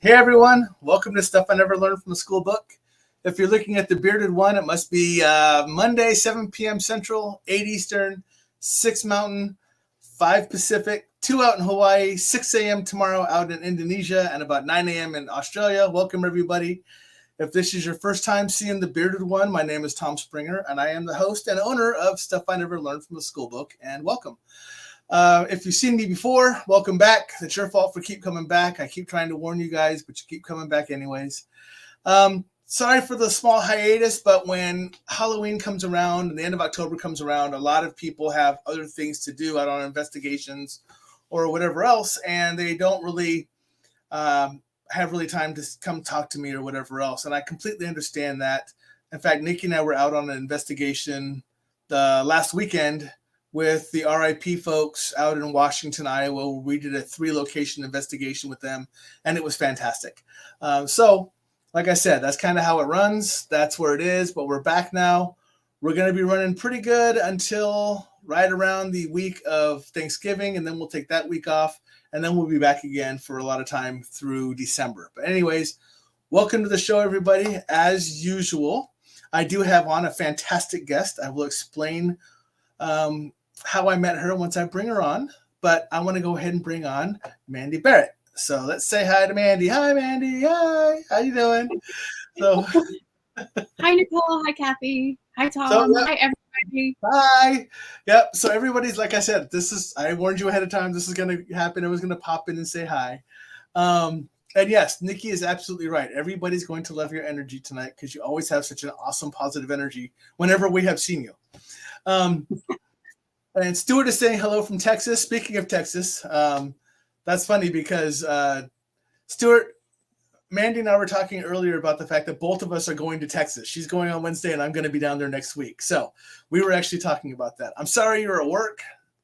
Hey everyone, welcome to Stuff I Never Learned from the Schoolbook. If you're looking at the bearded one, it must be Monday, 7 p.m. Central, 8 Eastern, 6 Mountain, 5 Pacific, 2 out in Hawaii, 6 a.m. tomorrow out in Indonesia, and about 9 a.m. in Australia. Welcome everybody. If this is your first time seeing the bearded one, my name is Tom Springer, and I am the host and owner of Stuff I Never Learned from the Schoolbook, and welcome. If you've seen me before, welcome back. It's your fault for keep coming back. I keep trying to warn you guys, but you keep coming back anyways. Sorry for the small hiatus, but when Halloween comes around and the end of October comes around, a lot of people have other things to do out on investigations or whatever else, and they don't really have really time to come talk to me or whatever else. And I completely understand that. In fact, Nikki and I were out on an investigation the last weekend with the RIP folks out in Washington, Iowa, where we did a 3-location investigation with them, and it was fantastic. So, like I said, that's kind of how it runs. That's where it is, but we're back now. We're going to be running pretty good until right around the week of Thanksgiving, and then we'll take that week off, and then we'll be back again for a lot of time through December. But anyways, welcome to the show, everybody. As usual, I do have on a fantastic guest. I will explain how I met her once I bring her on, but I want to go ahead and bring on Mandy Barrett. So let's say hi to Mandy. Hi, Mandy. Hi. How you doing? So, hi, Nicole. Hi, Kathy. Hi, Tom. So, hi, everybody. Hi. Yep. So everybody's, like I said, I warned you ahead of time. This is going to happen. I was going to pop in and say hi. And yes, Nikki is absolutely right. Everybody's going to love your energy tonight because you always have such an awesome, positive energy whenever we have seen you. And Stuart is saying hello from Texas. Speaking of Texas, that's funny because Stuart, Mandy and I were talking earlier about the fact that both of us are going to Texas. She's going on Wednesday, and I'm going to be down there next week. So we were actually talking about that. I'm sorry you're at work.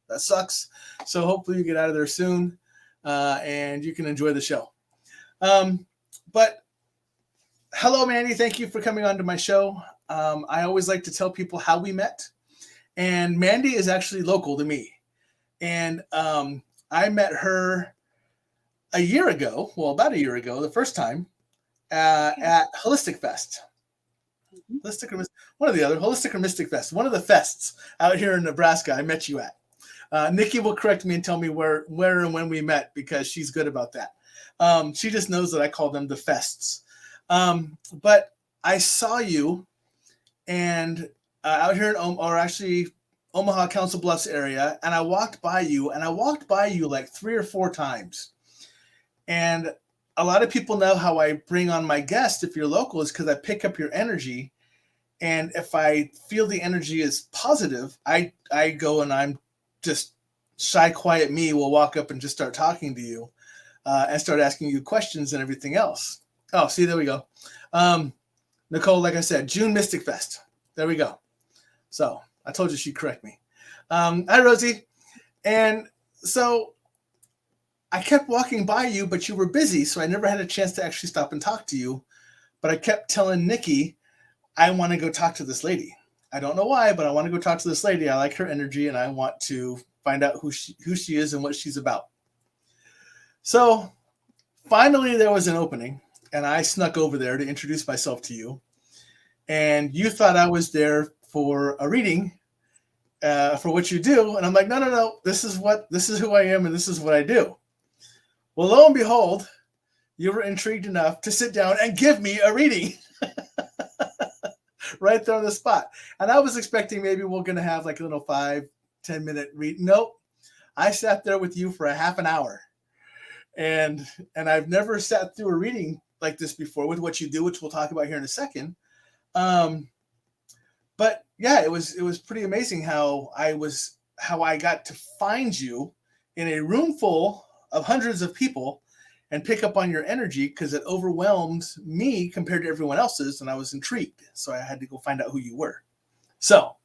That sucks. So hopefully you get out of there soon, and you can enjoy the show. But hello, Mandy. Thank you for coming on to my show. I always like to tell people how we met. And Mandy is actually local to me. And I met her a year ago, well, about a year ago, the first time, at Holistic Fest. Holistic or Mystic Fest. One of the fests out here in Nebraska I met you at. Nikki will correct me and tell me where and when we met because she's good about that. She just knows that I call them the fests. But I saw you and out here in Omaha, Council Bluffs area, and I walked by you like 3 or 4 times. And a lot of people know how I bring on my guest if you're local is because I pick up your energy. And if I feel the energy is positive, I go and I'm just shy, quiet me will walk up and just start talking to you and start asking you questions and everything else. Oh, see, there we go. Nicole, like I said, June Mystic Fest. There we go. So I told you she'd correct me. Hi, Rosie. And so I kept walking by you, but you were busy, so I never had a chance to actually stop and talk to you. But I kept telling Nikki, I want to go talk to this lady. I don't know why, but I want to go talk to this lady. I like her energy, and I want to find out who she is and what she's about. So finally, there was an opening, and I snuck over there to introduce myself to you. And you thought I was there for a reading for what you do. And I'm like, no. This is who I am. And this is what I do. Well, lo and behold, you were intrigued enough to sit down and give me a reading right there on the spot. And I was expecting maybe we're going to have like a little 5-10 minute read. Nope. I sat there with you for a half an hour and I've never sat through a reading like this before with what you do, which we'll talk about here in a second. But yeah, it was pretty amazing how I got to find you in a room full of hundreds of people and pick up on your energy because it overwhelmed me compared to everyone else's, and I was intrigued. So I had to go find out who you were. So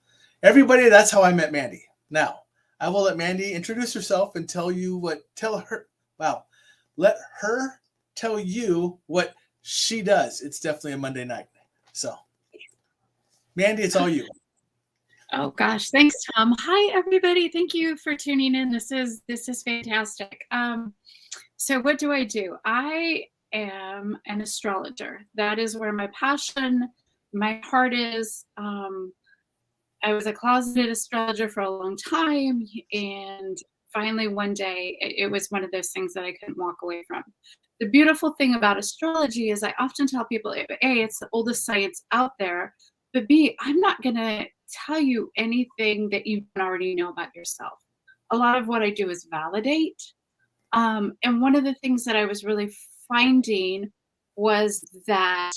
everybody, that's how I met Mandy. Now, I will let Mandy introduce herself and let her tell you what she does. It's definitely a Monday night. So Mandy, it's all you. Oh gosh, thanks, Tom. Hi, everybody. Thank you for tuning in. This is fantastic. So what do? I am an astrologer. That is where my passion, my heart is. I was a closeted astrologer for a long time, and finally one day it was one of those things that I couldn't walk away from. The beautiful thing about astrology is I often tell people, A, it's the oldest science out there, but B, I'm not going to tell you anything that you don't already know about yourself. A lot of what I do is validate. And one of the things that I was really finding was that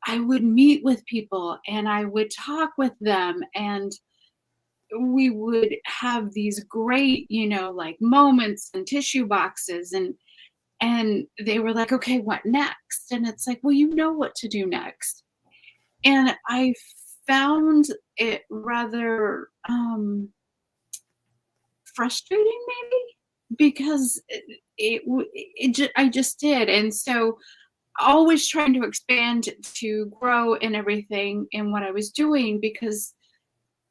I would meet with people and I would talk with them, and we would have these great, like moments and tissue boxes, and they were like, okay, what next? And it's like, well, you know what to do next. And I found it rather frustrating, maybe, because I just did. And so always trying to expand, to grow in everything in what I was doing, because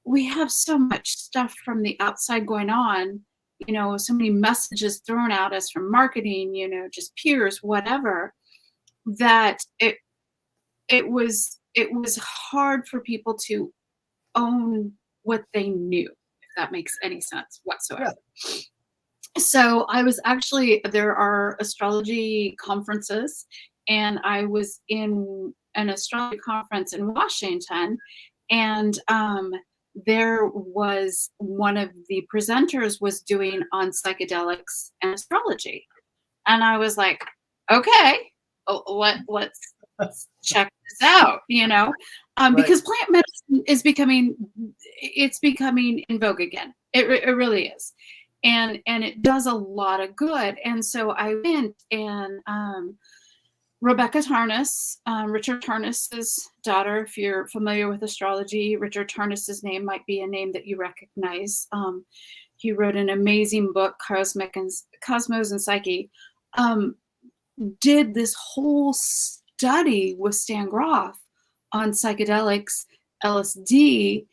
we have so much stuff from the outside going on, so many messages thrown at us from marketing, just peers, whatever, that it was hard for people to own what they knew, if that makes any sense whatsoever. Yeah. So I was there are astrology conferences, and I was in an astrology conference in Washington, and there was one of the presenters was doing on psychedelics and astrology. And I was like, okay, let's check this out, because plant medicine is becoming in vogue again. It really is. And it does a lot of good. And so I went, and Rebecca Tarnas, Richard Tarnas's daughter, if you're familiar with astrology, Richard Tarnas's name might be a name that you recognize. He wrote an amazing book, Cosmos and Psyche, did this whole study with Stan Groff on psychedelics, LSD,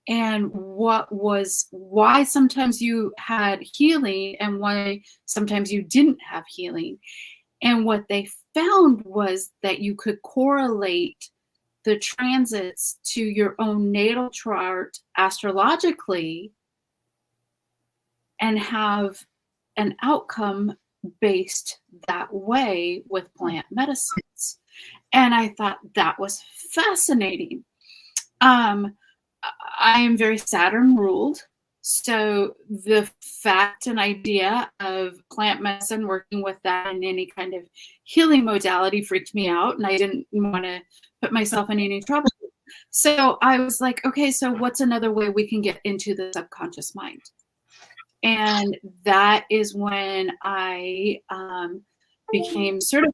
and why sometimes you had healing and why sometimes you didn't have healing. And what they found was that you could correlate the transits to your own natal chart astrologically and have an outcome based that way with plant medicines. And I thought that was fascinating. I am very Saturn ruled. So the fact and idea of plant medicine, working with that in any kind of healing modality, freaked me out, and I didn't want to put myself in any trouble. So I was like, okay, so what's another way we can get into the subconscious mind? And that is when I became certified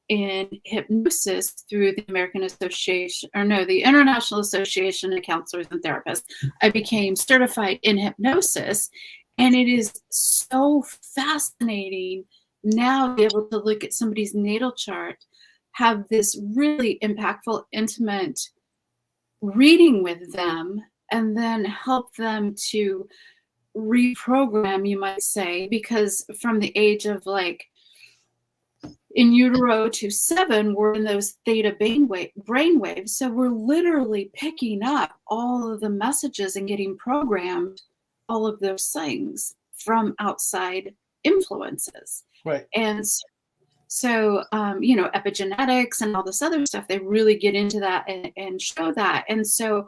in hypnosis through the the International Association of Counselors and Therapists. I became certified in hypnosis, and it is so fascinating now to be able to look at somebody's natal chart, have this really impactful, intimate reading with them, and then help them to reprogram, you might say, because from the age of in utero to 7, we're in those theta brainwaves. So we're literally picking up all of the messages and getting programmed, all of those things from outside influences. Right. And so, epigenetics and all this other stuff, they really get into that and show that. And so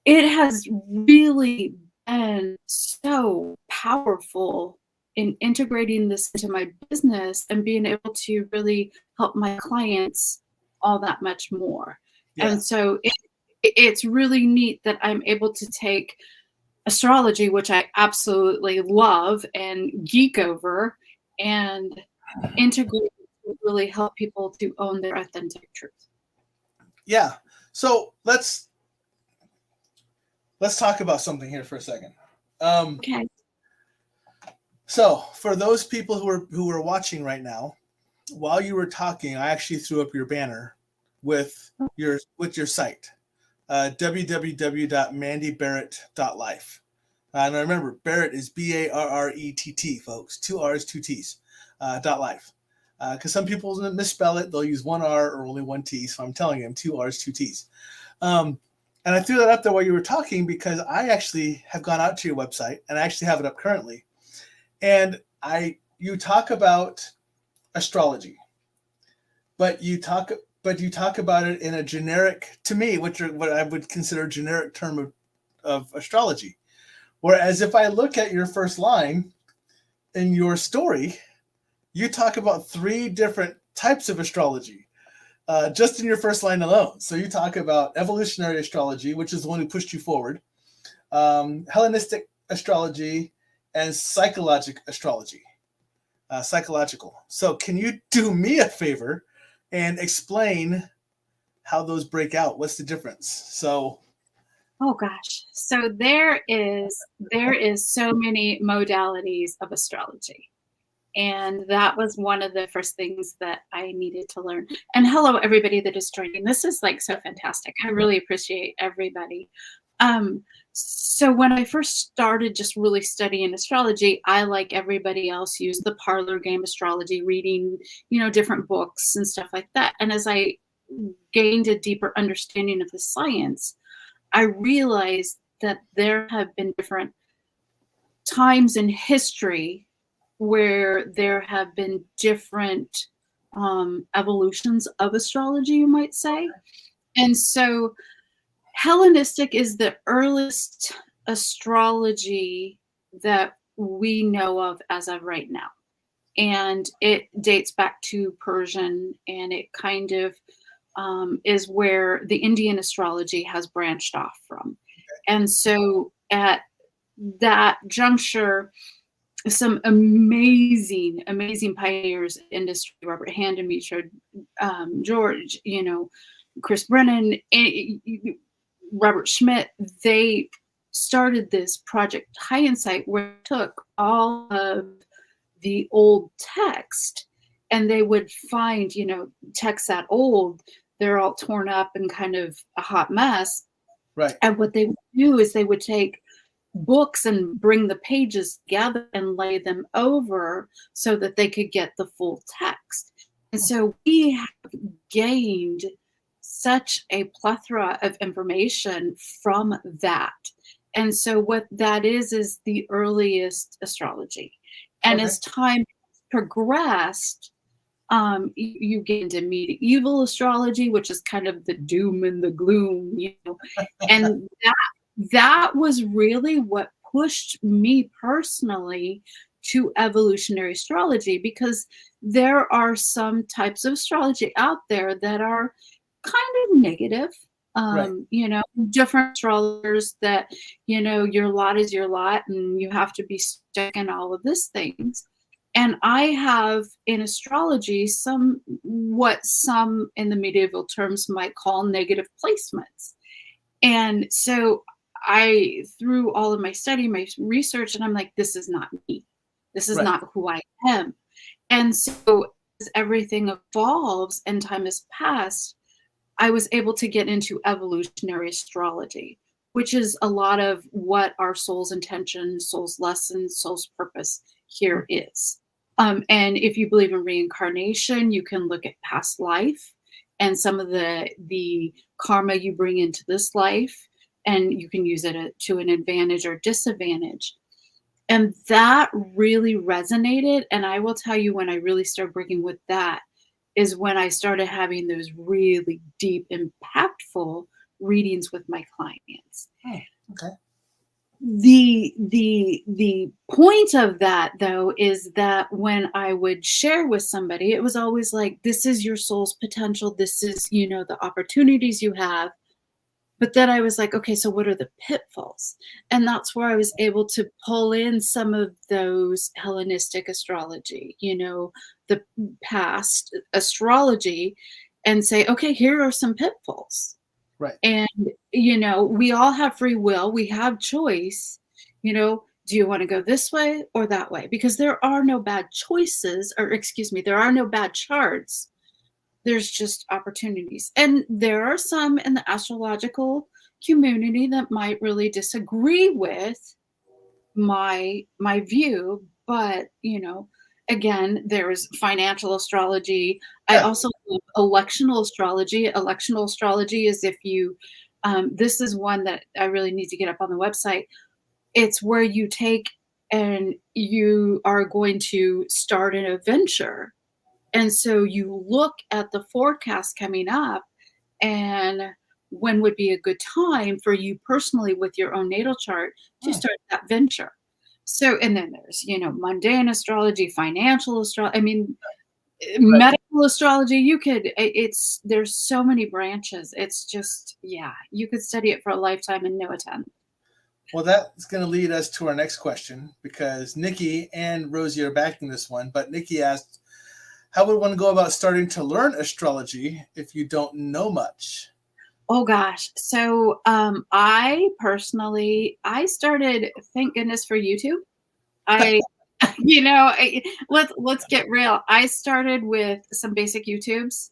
it has really been so powerful in integrating this into my business and being able to really help my clients all that much more. Yeah. And so it's really neat that I'm able to take astrology, which I absolutely love and geek over, and integrate it to really help people to own their authentic truth. Yeah. So let's talk about something here for a second. Okay. So for those people who are watching right now, while you were talking, I actually threw up your banner with your site, www.mandybarrett.life. And remember, Barrett is Barrett, folks. 2 R's, 2 T's, .life. because some people misspell it. They'll use one R or only one T. So I'm telling them 2 R's, 2 T's. And I threw that up there while you were talking because I actually have gone out to your website and I actually have it up currently. And you talk about astrology, but you talk about it in a generic, to me, what I would consider a generic term of astrology. Whereas if I look at your first line in your story, you talk about 3 different types of astrology. Just in your first line alone. So you talk about evolutionary astrology, which is the one who pushed you forward, Hellenistic astrology, and psychological astrology. So can you do me a favor and explain how those break out? What's the difference? So, oh gosh, so there is so many modalities of astrology. And that was one of the first things that I needed to learn. And hello, everybody that is joining. This is like so fantastic. I really appreciate everybody. So when I first started just really studying astrology, I, like everybody else, used the parlor game astrology, reading, different books and stuff like that. And as I gained a deeper understanding of the science, I realized that there have been different times in history where there have been different evolutions of astrology, you might say. And so Hellenistic is the earliest astrology that we know of as of right now. And it dates back to Persian, and it kind of is where the Indian astrology has branched off from. And so at that juncture, some amazing pioneers in industry, Robert Hand and Mitra George, Chris Brennan, Robert Schmidt, they started this Project High Insight, where they took all of the old text and they would find, texts that old, they're all torn up and kind of a hot mess. Right. And what they would do is they would take books and bring the pages together and lay them over so that they could get the full text. And so we have gained such a plethora of information from that. And so what that is the earliest astrology. And as time progressed, you get into medieval astrology, which is kind of the doom and the gloom, and that was really what pushed me personally to evolutionary astrology, because there are some types of astrology out there that are kind of negative. Different astrologers that, your lot is your lot and you have to be stuck in all of these things. And I have in astrology some in the medieval terms might call negative placements. And so I, through all of my study, my research, and I'm like, this is not me. This is not who I am. And so as everything evolves and time has passed, I was able to get into evolutionary astrology, which is a lot of what our soul's intention, soul's lesson, soul's purpose here is. And if you believe in reincarnation, you can look at past life and some of the karma you bring into this life, and you can use it to an advantage or disadvantage. And that really resonated. And I will tell you, when I really started working with that is when I started having those really deep, impactful readings with my clients. Oh, okay. The point of that, though, is that when I would share with somebody, it was always like, this is your soul's potential. This is, the opportunities you have. But then I was like, okay, so what are the pitfalls? And that's where I was able to pull in some of those Hellenistic astrology, the past astrology, and say, okay, here are some pitfalls. Right. And, we all have free will. We have choice. Do you want to go this way or that way? Because there are no bad choices, or there are no bad charts. There's just opportunities. And there are some in the astrological community that might really disagree with my view, but again, there's financial astrology. I Yeah. also love electional astrology. Electional astrology is if you, this is one that I really need to get up on the website. It's where you take and you are going to start an adventure. And so you look at the forecast coming up and when would be a good time for you personally with your own natal chart to Oh, start that venture. So, and then there's, mundane astrology, financial astrology. I mean, right. medical astrology, you could, there's so many branches. It's just, yeah, you could study it for a lifetime and know a ton. Well, that's going to lead us to our next question because Nikki and Rosie are backing this one. But Nikki asked, how would one go about starting to learn astrology if you don't know much? Oh gosh. So I personally I started, thank goodness for YouTube. I let's get real. I started with some basic YouTubes.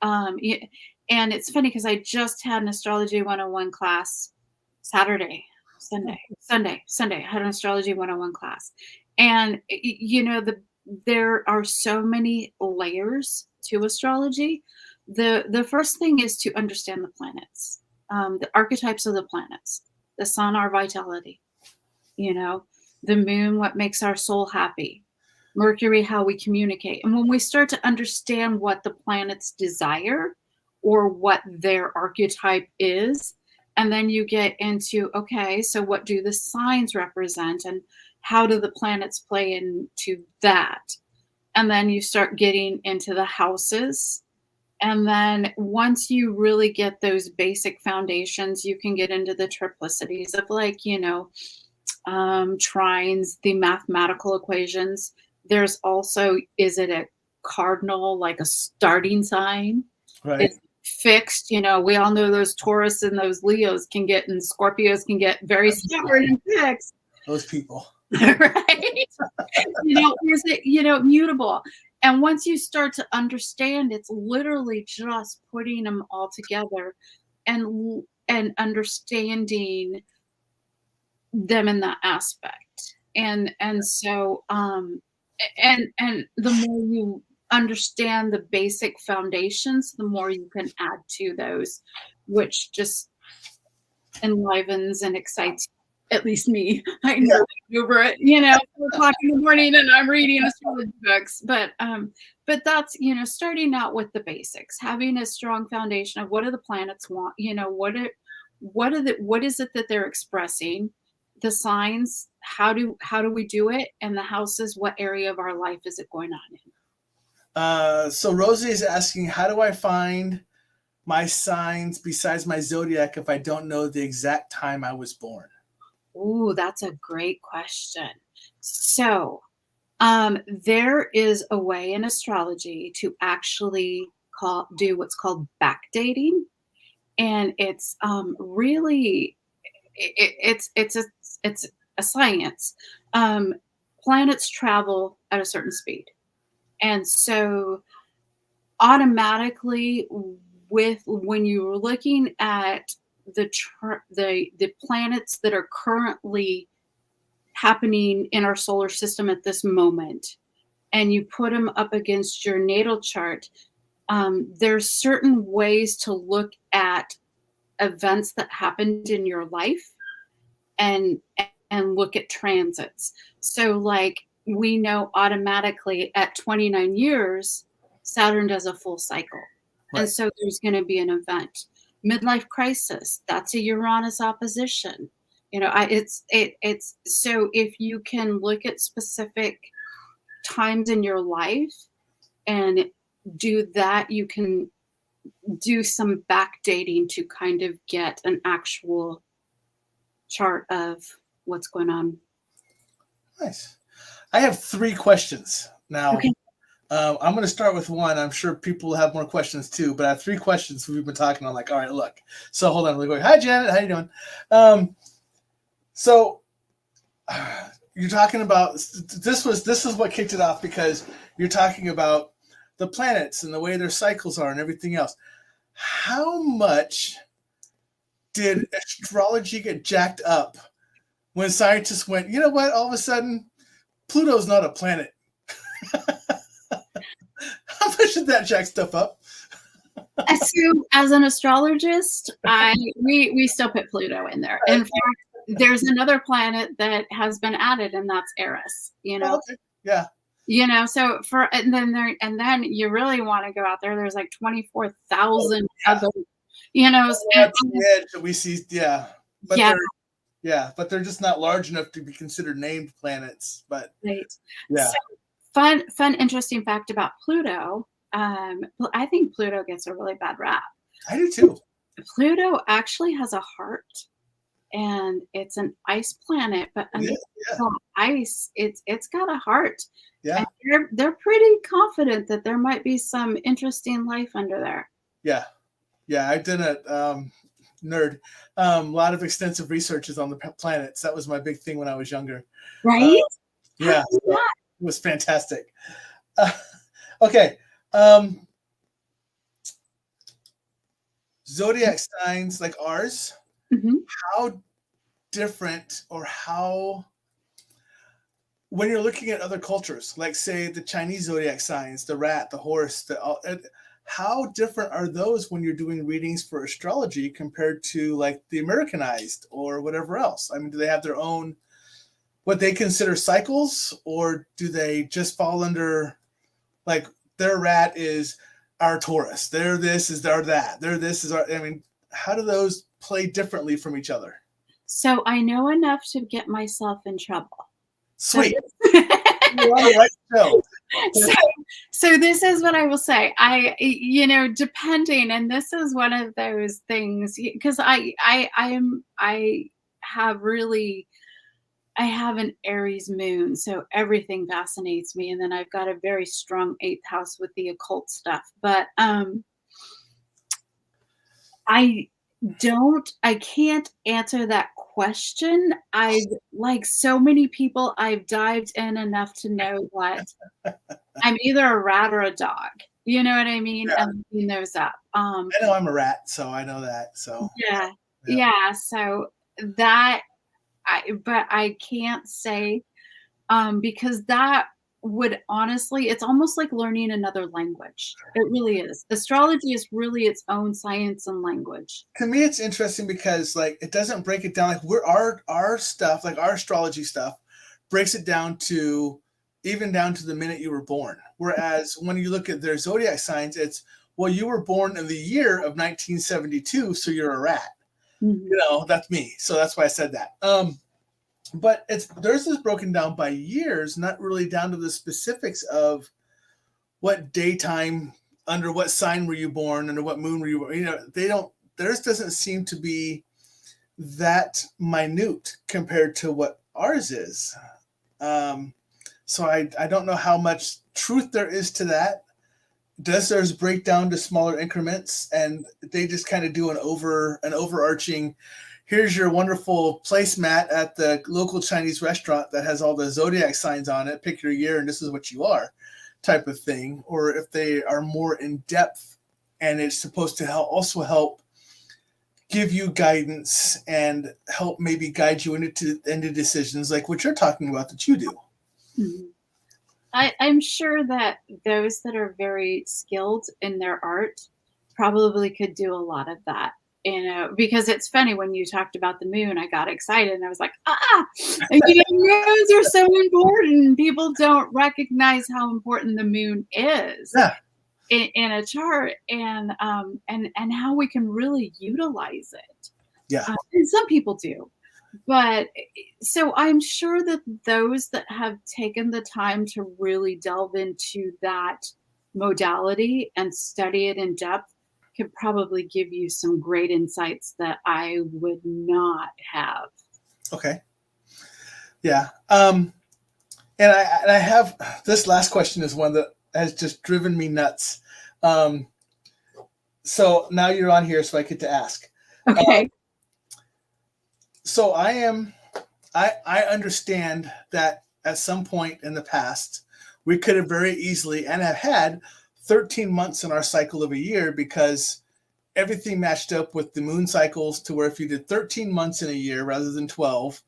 And it's funny because I just had an astrology 101 class Saturday, Sunday. I had an astrology 101 class. And there are so many layers to astrology. The first thing is to understand the planets, the archetypes of the planets, the sun, our vitality, you know, the moon, what makes our soul happy, Mercury, how we communicate. And when we start to understand what the planets desire or what their archetype is, and then you get into, okay, so what do the signs represent and how do the planets play into that? And then you start getting into the houses. And then once you really get those basic foundations, you can get into the triplicities of trines, the mathematical equations. There's also, is it a cardinal, like a starting sign? Right. It's fixed. We all know those Taurus and those Leos can get, and Scorpios can get very stubborn and fixed. Those people. Right? Is it, mutable? And once you start to understand, it's literally just putting them all together and understanding them in that aspect. And so and the more you understand the basic foundations, the more you can add to those, which just enlivens and excites at least me. I know over it, 4:00 in the morning and I'm reading astrology books. But that's, starting out with the basics, having a strong foundation of what do the planets want, what is it that they're expressing, the signs, how do we do it, and the houses, what area of our life is it going on in? So Rosie is asking, how do I find my signs besides my zodiac if I don't know the exact time I was born? Ooh, that's a great question. So, there is a way in astrology to actually do what's called backdating, and it's really it's a science. Planets travel at a certain speed, and so automatically, when you're looking at the planets that are currently happening in our solar system at this moment, and you put them up against your natal chart, there's certain ways to look at events that happened in your life and look at transits. So like we know automatically at 29 years, Saturn does a full cycle. Right. And so there's going to be an event. Midlife crisis, that's a Uranus opposition. It's so if you can look at specific times in your life and do that, you can do some backdating to kind of get an actual chart of what's going on. Nice. I have 3 questions now. Okay. I'm going to start with one. I'm sure people will have more questions too, but I have 3 questions we've been talking on. Like, all right, look. So hold on. We're going. Hi, Janet. How you doing? So you're talking about this is what kicked it off because you're talking about the planets and the way their cycles are and everything else. How much did astrology get jacked up when scientists went, you know what? All of a sudden, Pluto's not a planet. should that jack stuff up. So, as an astrologist, we still put Pluto in there. In fact, there's another planet that has been added, and that's Eris. Oh, okay. Yeah. So and then you really want to go out there. There's like 24,000 other, That's the edge that we see. Yeah. But but they're just not large enough to be considered named planets. But right. Yeah. So, fun, interesting fact about Pluto. I think Pluto gets a really bad rap. I do too. Pluto actually has a heart, and it's an ice planet, but under ice, it's got a heart. Yeah. And they're pretty confident that there might be some interesting life under there. Yeah. Yeah. I did a lot of extensive researches on the planets. That was my big thing when I was younger. Right? Yeah. So it was fantastic. Okay. Zodiac signs like ours, how different or how, when you're looking at other cultures, like say the Chinese zodiac signs, the rat, the horse, how different are those when you're doing readings for astrology compared to like the Americanized or whatever else? I mean, do they have their own, what they consider cycles, or do they just fall under, like their rat is our Taurus, their this is our that, their this is our, I mean, how do those play differently from each other? So I know enough to get myself in trouble. Sweet. You're on the right show. So this is what I will say. Depending, and this is one of those things, because I have an Aries moon, so everything fascinates me. And then I've got a very strong 8th house with the occult stuff. But I can't answer that question. Like so many people, I've dived in enough to know what I'm either a rat or a dog. You know what I mean? Yeah. And looking those up. I know I'm a rat, so I know that. So yeah. So that, but I can't say because that would honestly, it's almost like learning another language. It really is. Astrology is really its own science and language. To me, it's interesting because like it doesn't break it down. Like our stuff, like our astrology stuff, breaks it down to even down to the minute you were born. Whereas when you look at their zodiac signs, it's, well, you were born in the year of 1972, so you're a rat. That's me. So that's why I said that. But theirs is broken down by years, not really down to the specifics of what daytime, under what sign were you born, under what moon were you born. Theirs doesn't seem to be that minute compared to what ours is. So I don't know how much truth there is to that. Does theirs break down to smaller increments, and they just kind of do an overarching, here's your wonderful placemat at the local Chinese restaurant that has all the zodiac signs on it, pick your year and this is what you are, type of thing? Or if they are more in depth and it's supposed to also help give you guidance and help maybe guide you into decisions like what you're talking about that you do. I'm sure that those that are very skilled in their art probably could do a lot of that. Because it's funny, when you talked about the moon, I got excited and I was like, moons are so important. People don't recognize how important the moon is in a chart, and how we can really utilize it. Yeah. And some people do. But so I'm sure that those that have taken the time to really delve into that modality and study it in depth could probably give you some great insights that I would not have. Okay. Yeah. And I have, this last question is one that has just driven me nuts. So now you're on here, so I get to ask. Okay. So I understand that at some point in the past, we could have very easily and have had 13 months in our cycle of a year, because everything matched up with the moon cycles to where if you did 13 months in a year rather than 12,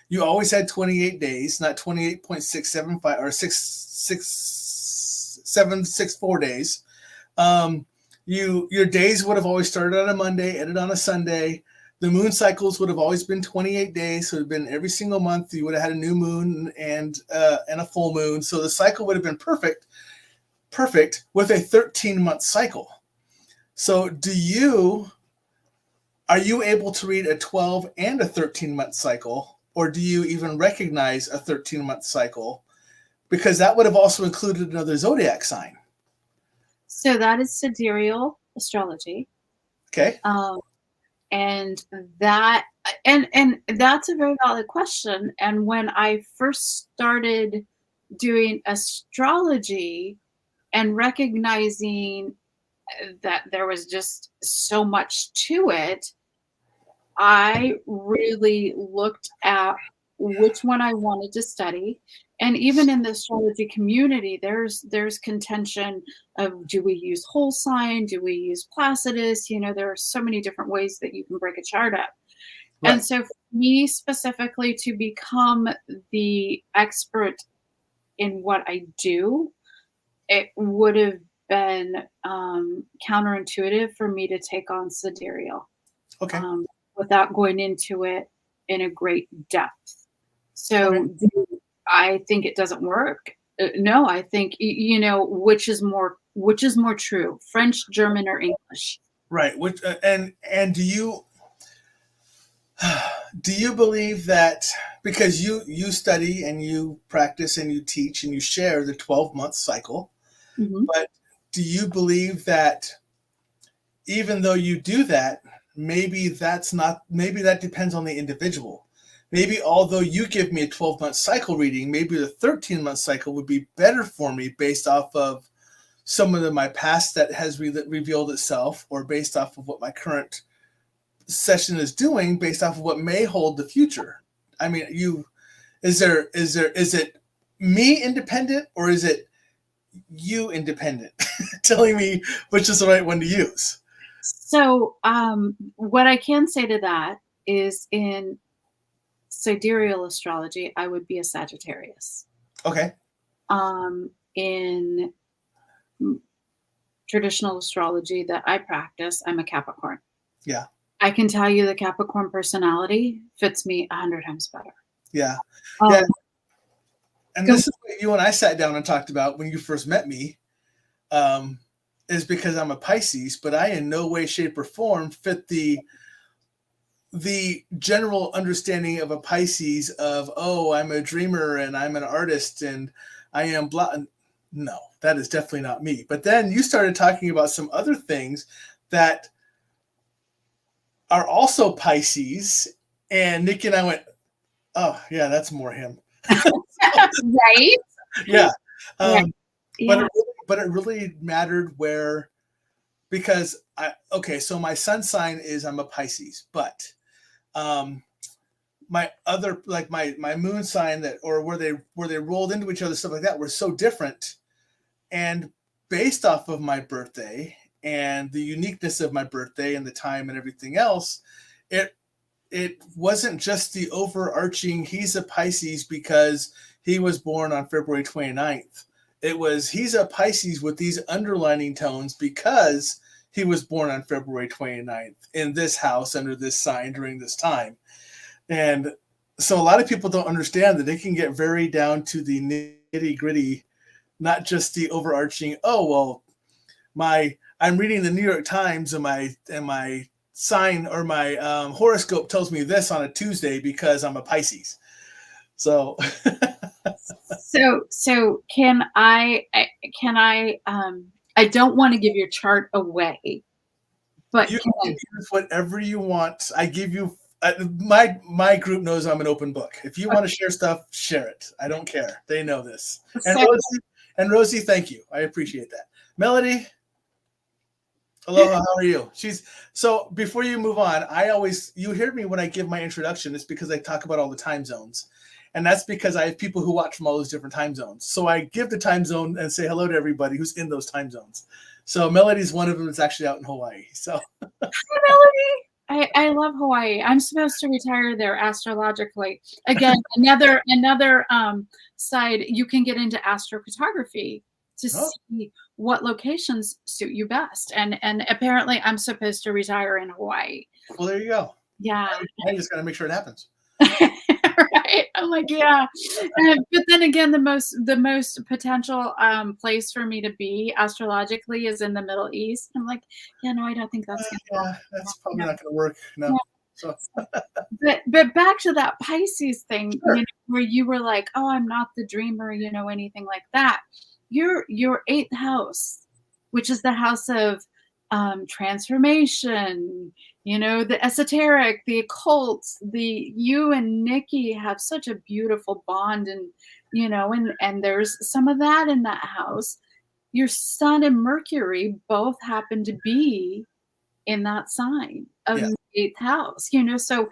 you always had 28 days, not 28.675 or 6764 days. Your days would have always started on a Monday, ended on a Sunday. The moon cycles would have always been 28 days, so it would have been every single month. You would have had a new moon and a full moon, so the cycle would have been perfect with a 13-month cycle. So are you able to read a 12 and a 13-month cycle, or do you even recognize a 13-month cycle? Because that would have also included another zodiac sign. So that is sidereal astrology. Okay. And that's a very valid question. And when I first started doing astrology and recognizing that there was just so much to it, I really looked at which one I wanted to study. And even in the astrology community, there's contention of, do we use whole sign? Do we use Placidus? There are so many different ways that you can break a chart up. Right. And so for me specifically to become the expert in what I do, it would have been counterintuitive for me to take on sidereal. Okay. Without going into it in a great depth. So okay. I think it doesn't work. No, I think, which is more true, French, German, or English? Right. Which and do you believe that, because you study and you practice and you teach and you share the 12-month cycle, mm-hmm. but do you believe that even though you do that, maybe that depends on the individual? Maybe although you give me a 12-month cycle reading, maybe the 13-month cycle would be better for me based off of some of my past that has revealed itself, or based off of what my current session is doing, based off of what may hold the future. I mean, is it me independent, or is it you independent telling me which is the right one to use? So what I can say to that is, in sidereal astrology, I would be a Sagittarius. Okay. In traditional astrology that I practice, I'm a Capricorn. Yeah. I can tell you the Capricorn personality fits me 100 times better. Yeah. Yeah. And this is what you and I sat down and talked about when you first met me, is because I'm a Pisces, but I in no way, shape, or form fit the general understanding of a Pisces of, oh, I'm a dreamer and I'm an artist and I am blah. No, that is definitely not me. But then you started talking about some other things that are also Pisces, and Nikki and I went, oh yeah, that's more him. Right? Yeah. But it really mattered because so my sun sign is, I'm a Pisces, but my other, like my moon sign, where they rolled into each other, stuff like that, were so different. And based off of my birthday and the uniqueness of my birthday and the time and everything else, it wasn't just the overarching, he's a Pisces because he was born on February 29th. It was, he's a Pisces with these underlining tones because he was born on February 29th in this house under this sign during this time. And so a lot of people don't understand that it can get very down to the nitty gritty, not just the overarching, oh, well, I'm reading the New York Times and my sign or my horoscope tells me this on a Tuesday because I'm a Pisces. So so can I don't want to give your chart away, but you can use whatever you want. I give you my group knows I'm an open book. If you want to share stuff, share it. I don't care. They know this. And Rosie, thank you. I appreciate that. Melody, aloha, how are you? So before you move on, you hear me when I give my introduction, it's because I talk about all the time zones. And that's because I have people who watch from all those different time zones. So I give the time zone and say hello to everybody who's in those time zones. So Melody's one of them that's actually out in Hawaii. So hi, Melody. I love Hawaii. I'm supposed to retire there astrologically. Again, another side, you can get into astrocartography to Oh, see what locations suit you best. And apparently I'm supposed to retire in Hawaii. well, there you go. Yeah. I just got to make sure it happens. Right. I'm like, yeah. But then again, the most potential place for me to be astrologically is in the Middle East. I'm like, yeah, no, I don't think that's gonna Yeah, that's probably happen. not going to work. Yeah. No. So, But back to that Pisces thing, sure. where you were like, "Oh, I'm not the dreamer," anything like that. Your eighth house, which is the house of transformation, the esoteric, the occult, you and Nikki have such a beautiful bond, and there's some of that in that house. Your Sun and Mercury both happen to be in that sign of Yeah. the eighth house, so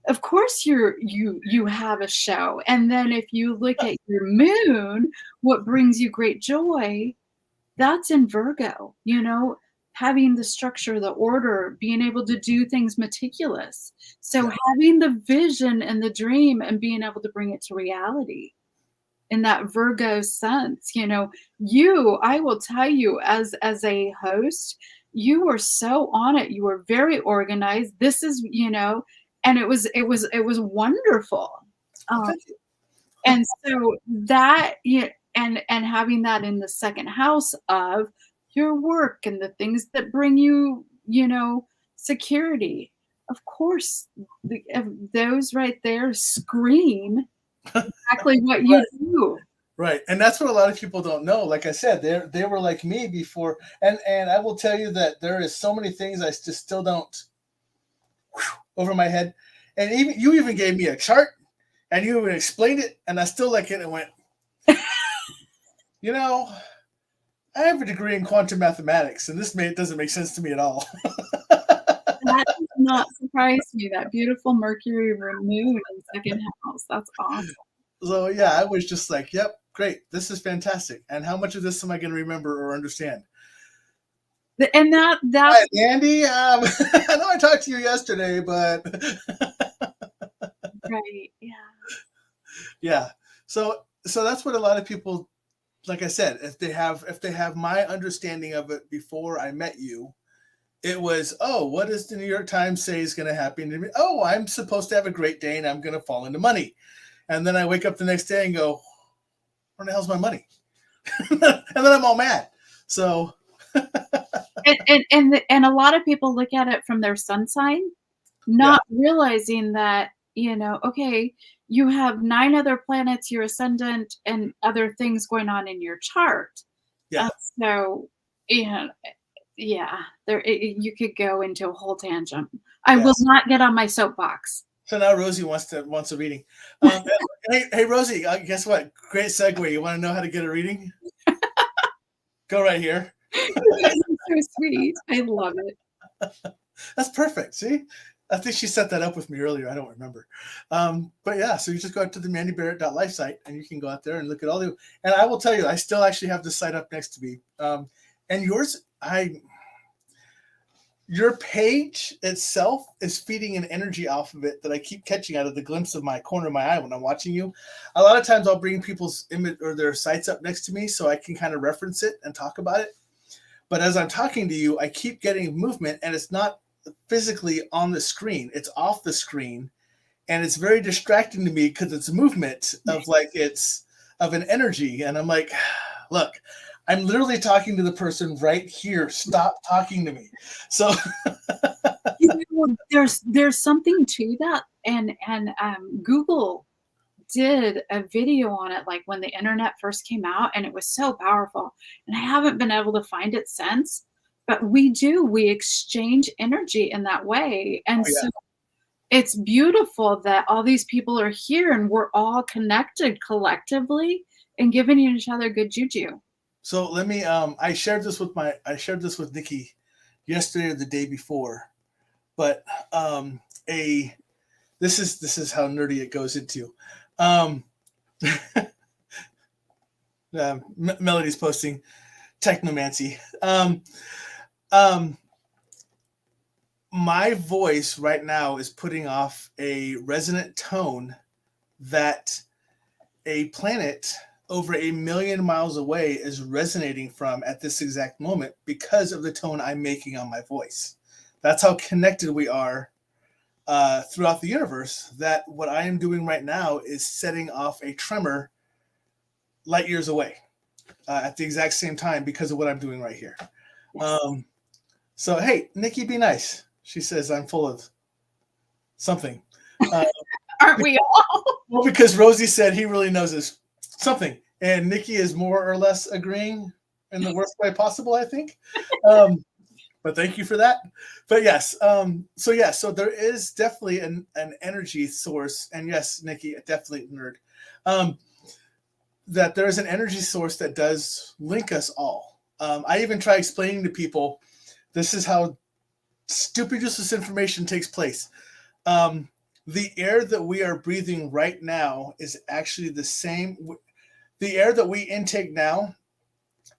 of course you have a show. And then if you look at your moon, what brings you great joy, that's in Virgo, having the structure, the order, being able to do things meticulous. So Yeah. having the vision and the dream and being able to bring it to reality in that Virgo sense, I will tell you, as a host, you were so on it. You were very organized. This is, and it was wonderful. Well, Um, thank you. and so that, and having that in the second house of your work and the things that bring you, security. Of course, those right there scream exactly what you Right. do. Right. And that's what a lot of people don't know. Like I said, they were like me before. And I will tell you that there is so many things I just still don't over my head. And even you even gave me a chart and you even explained it, and I still like it and went, I have a degree in quantum mathematics, and doesn't make sense to me at all. That does not surprise me. That beautiful Mercury moon in second house. That's awesome. So yeah, I was just like, yep, great. This is fantastic. And how much of this am I going to remember or understand? And that's Hi, Andy. I know I talked to you yesterday, but right. Yeah. yeah. So that's what a lot of people, like I said, if they have my understanding of it before I met you, it was, oh, what does the New York Times say is going to happen to me? Oh, I'm supposed to have a great day and I'm going to fall into money. And then I wake up the next day and go, where the hell's my money? And then I'm all mad. So and a lot of people look at it from their sun sign, not realizing that, okay, you have 9 other planets, your ascendant, and other things going on in your chart. yeah. So, yeah, you could go into a whole tangent. I will Yes. not get on my soapbox. So now Rosie wants a reading. Hey Rosie, guess what? Great segue. You want to know how to get a reading? Go right here. So sweet. I love it. That's perfect. See, I think she set that up with me earlier. I don't remember. But yeah, so you just go out to the mandybarrett.life site and you can go out there and look at all the. And I will tell you, I still actually have the site up next to me. And yours, your page itself is feeding an energy off of it that I keep catching out of the glimpse of my corner of my eye when I'm watching you. A lot of times I'll bring people's image or their sites up next to me so I can kind of reference it and talk about it. But as I'm talking to you, I keep getting movement, and it's not physically on the screen. It's off the screen, and it's very distracting to me because it's movement of like it's of an energy. And I'm like, look, I'm literally talking to the person right here. Stop talking to me. So there's something to that, and Google did a video on it, like when the internet first came out, and it was so powerful. And I haven't been able to find it since, but we exchange energy in that way. And so it's beautiful that all these people are here and we're all connected collectively and giving each other good juju. So let me I shared this with Nikki yesterday or the day before. But this is how nerdy it goes into. Melody's posting technomancy. My voice right now is putting off a resonant tone that a planet over 1 million miles away is resonating from at this exact moment because of the tone I'm making on my voice. That's how connected we are throughout the universe, that what I am doing right now is setting off a tremor light years away at the exact same time because of what I'm doing right here. Yes. So, hey, Nikki, be nice. She says I'm full of something. Aren't we all? Well, because Rosie said he really knows this something, and Nikki is more or less agreeing in the worst way possible, I think. But thank you for that. But yes, so there is definitely an energy source, and yes, Nikki, definitely nerd. That there is an energy source that does link us all. I even try explaining to people, this is how stupid useless information takes place. The air that we are breathing right now is actually the same. The air that we intake now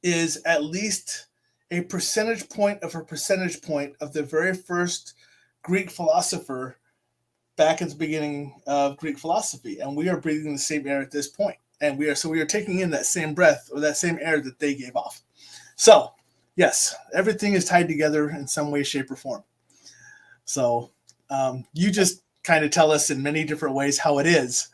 is at least a percentage point of the very first Greek philosopher back at the beginning of Greek philosophy. And we are breathing the same air at this point. And we are taking in that same breath or that same air that they gave off. So yes, everything is tied together in some way, shape, or form. So you just kind of tell us in many different ways how it is.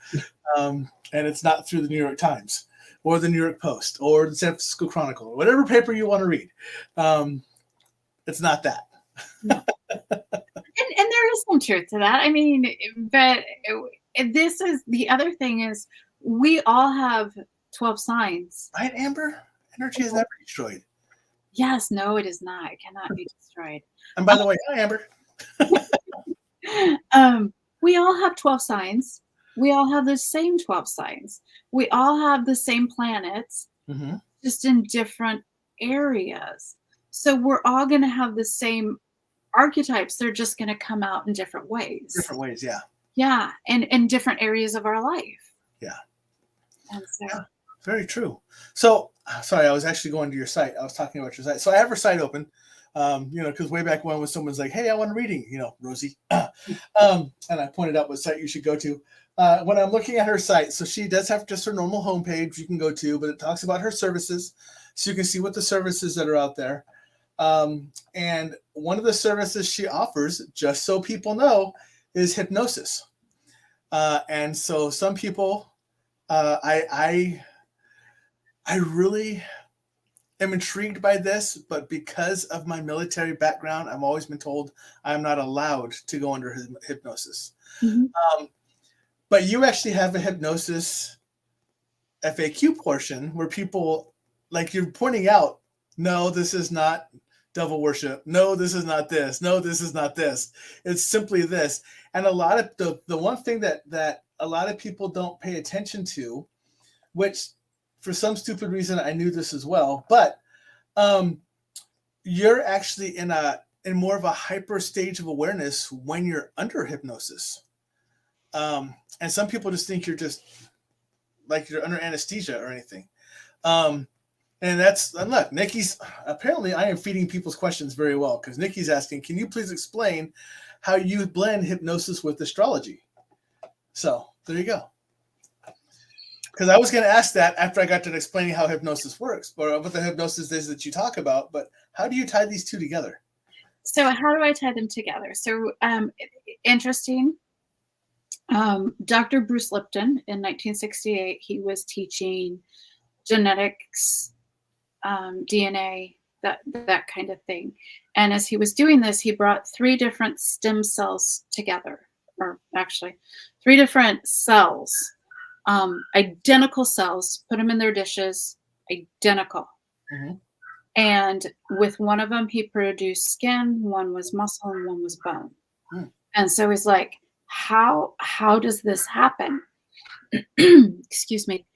And it's not through the New York Times or the New York Post or the San Francisco Chronicle or whatever paper you want to read. It's not that. And there is some truth to that. I mean, but this is the other thing is we all have 12 signs. Right, Amber? Energy is never destroyed. Yes, no, it is not. It cannot be destroyed. And by the way, hi, Amber. We all have 12 signs. We all have the same 12 signs. We all have the same planets, just in different areas. So we're all going to have the same archetypes. They're just going to come out in different ways. Different ways, yeah. Yeah, and in different areas of our life. Yeah. And so. Yeah, very true. So, sorry, I was actually going to your site. I was talking about your site. So I have her site open. Because way back when someone's like, hey, I want a reading, Rosie. And I pointed out what site you should go to. When I'm looking at her site, so she does have just her normal homepage you can go to, but it talks about her services. So you can see what the services that are out there. And one of the services she offers, just so people know, is hypnosis. And so some people, I really am intrigued by this, but because of my military background, I've always been told I'm not allowed to go under hypnosis. But you actually have a hypnosis FAQ portion where people, like you're pointing out, no, this is not devil worship. No, this is not this. No, this is not this. It's simply this. And a lot of the one thing that a lot of people don't pay attention to, which for some stupid reason I knew this as well, but you're actually in more of a hyper stage of awareness when you're under hypnosis. And some people just think you're just like you're under anesthesia or anything. And look, Nikki's, apparently I am feeding people's questions very well, because Nikki's asking, can you please explain how you blend hypnosis with astrology? So there you go. Because I was going to ask that after I got done explaining how hypnosis works, or what the hypnosis is that you talk about, but how do you tie these two together? So how do I tie them together? So interesting. Dr. Bruce Lipton in 1968, he was teaching genetics, DNA, that kind of thing. And as he was doing this, he brought 3 different stem cells together, or actually 3 different cells, identical cells, put them in their dishes, identical. And with one of them, he produced skin, one was muscle, and one was bone. And so he's like, how does this happen? Excuse me.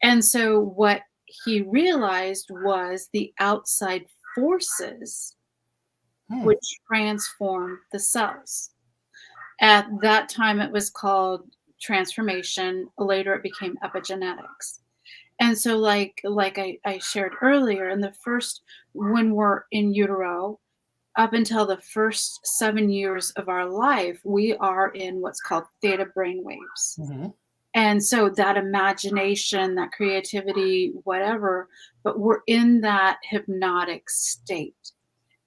And so what he realized was the outside forces which transform the cells. At that time, it was called transformation. Later, it became epigenetics. And so like I shared earlier, in the first, when we're in utero, up until the first 7 years of our life, we are in what's called theta brainwaves. And so that imagination, that creativity, whatever, but we're in that hypnotic state.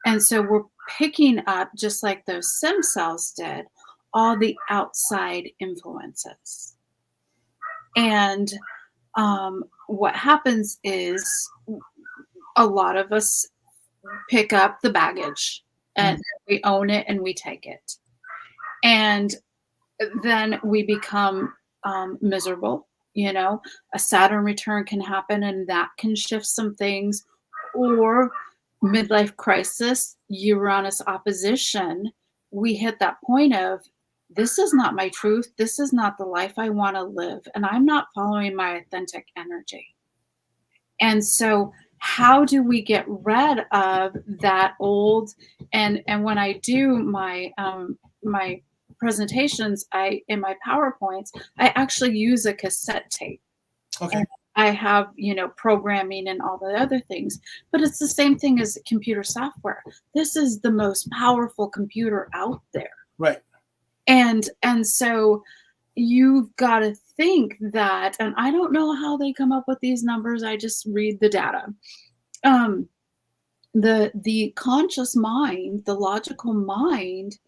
And so we're picking up, just like those stem cells did, all the outside influences. And what happens is a lot of us pick up the baggage and we own it and we take it. And then we become miserable. You know, a Saturn return can happen and that can shift some things, or midlife crisis, Uranus opposition. We hit that point of, this is not my truth. This is not the life I want to live. And I'm not following my authentic energy. And so how do we get rid of that old, and when I do my my presentations, in my PowerPoints, I actually use a cassette tape. Okay. And I have, programming and all the other things, but it's the same thing as computer software. This is the most powerful computer out there. Right. And so you've got to think that, and I don't know how they come up with these numbers. I just read the data. The conscious mind, the logical mind,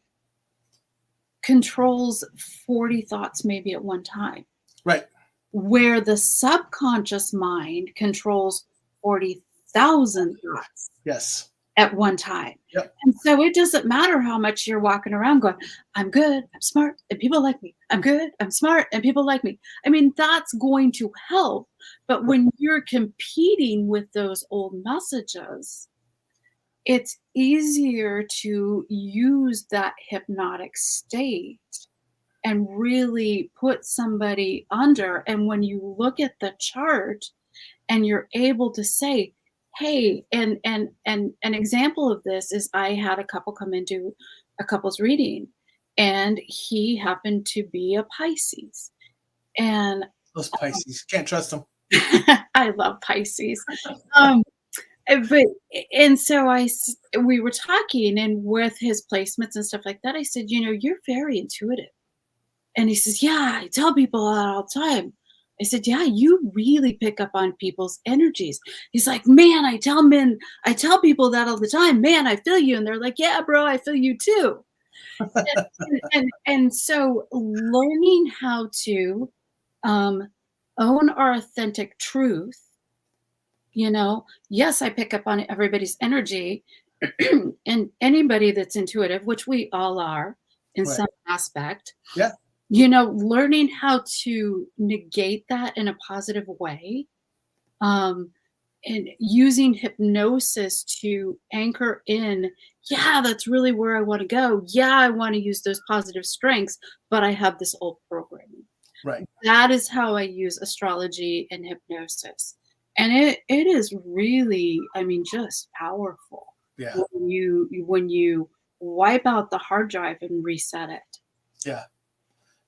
controls 40 thoughts maybe at one time. Right. Where the subconscious mind controls 40,000 thoughts. Yes. At one time. Yep. And so it doesn't matter how much you're walking around going, I'm good, I'm smart, and people like me. I'm good, I'm smart, and people like me. I mean, that's going to help. But when you're competing with those old messages, it's easier to use that hypnotic state and really put somebody under. And when you look at the chart and you're able to say, hey, and an example of this is, I had a couple come into a couple's reading, and he happened to be a Pisces. And those Pisces, can't trust them. I love Pisces. So we were talking, and with his placements and stuff like that, I said, you're very intuitive. And he says, yeah, I tell people that all the time. I said, yeah, you really pick up on people's energies. He's like, man, I tell people that all the time. Man, I feel you. And they're like, yeah, bro, I feel you too. and so learning how to own our authentic truth, yes, I pick up on everybody's energy, and anybody that's intuitive, which we all are in some aspect. Yeah. Learning how to negate that in a positive way, and using hypnosis to anchor in, yeah, that's really where I want to go. Yeah, I want to use those positive strengths, but I have this old programming. Right. That is how I use astrology and hypnosis. And it is really, just powerful. Yeah. When you wipe out the hard drive and reset it. Yeah.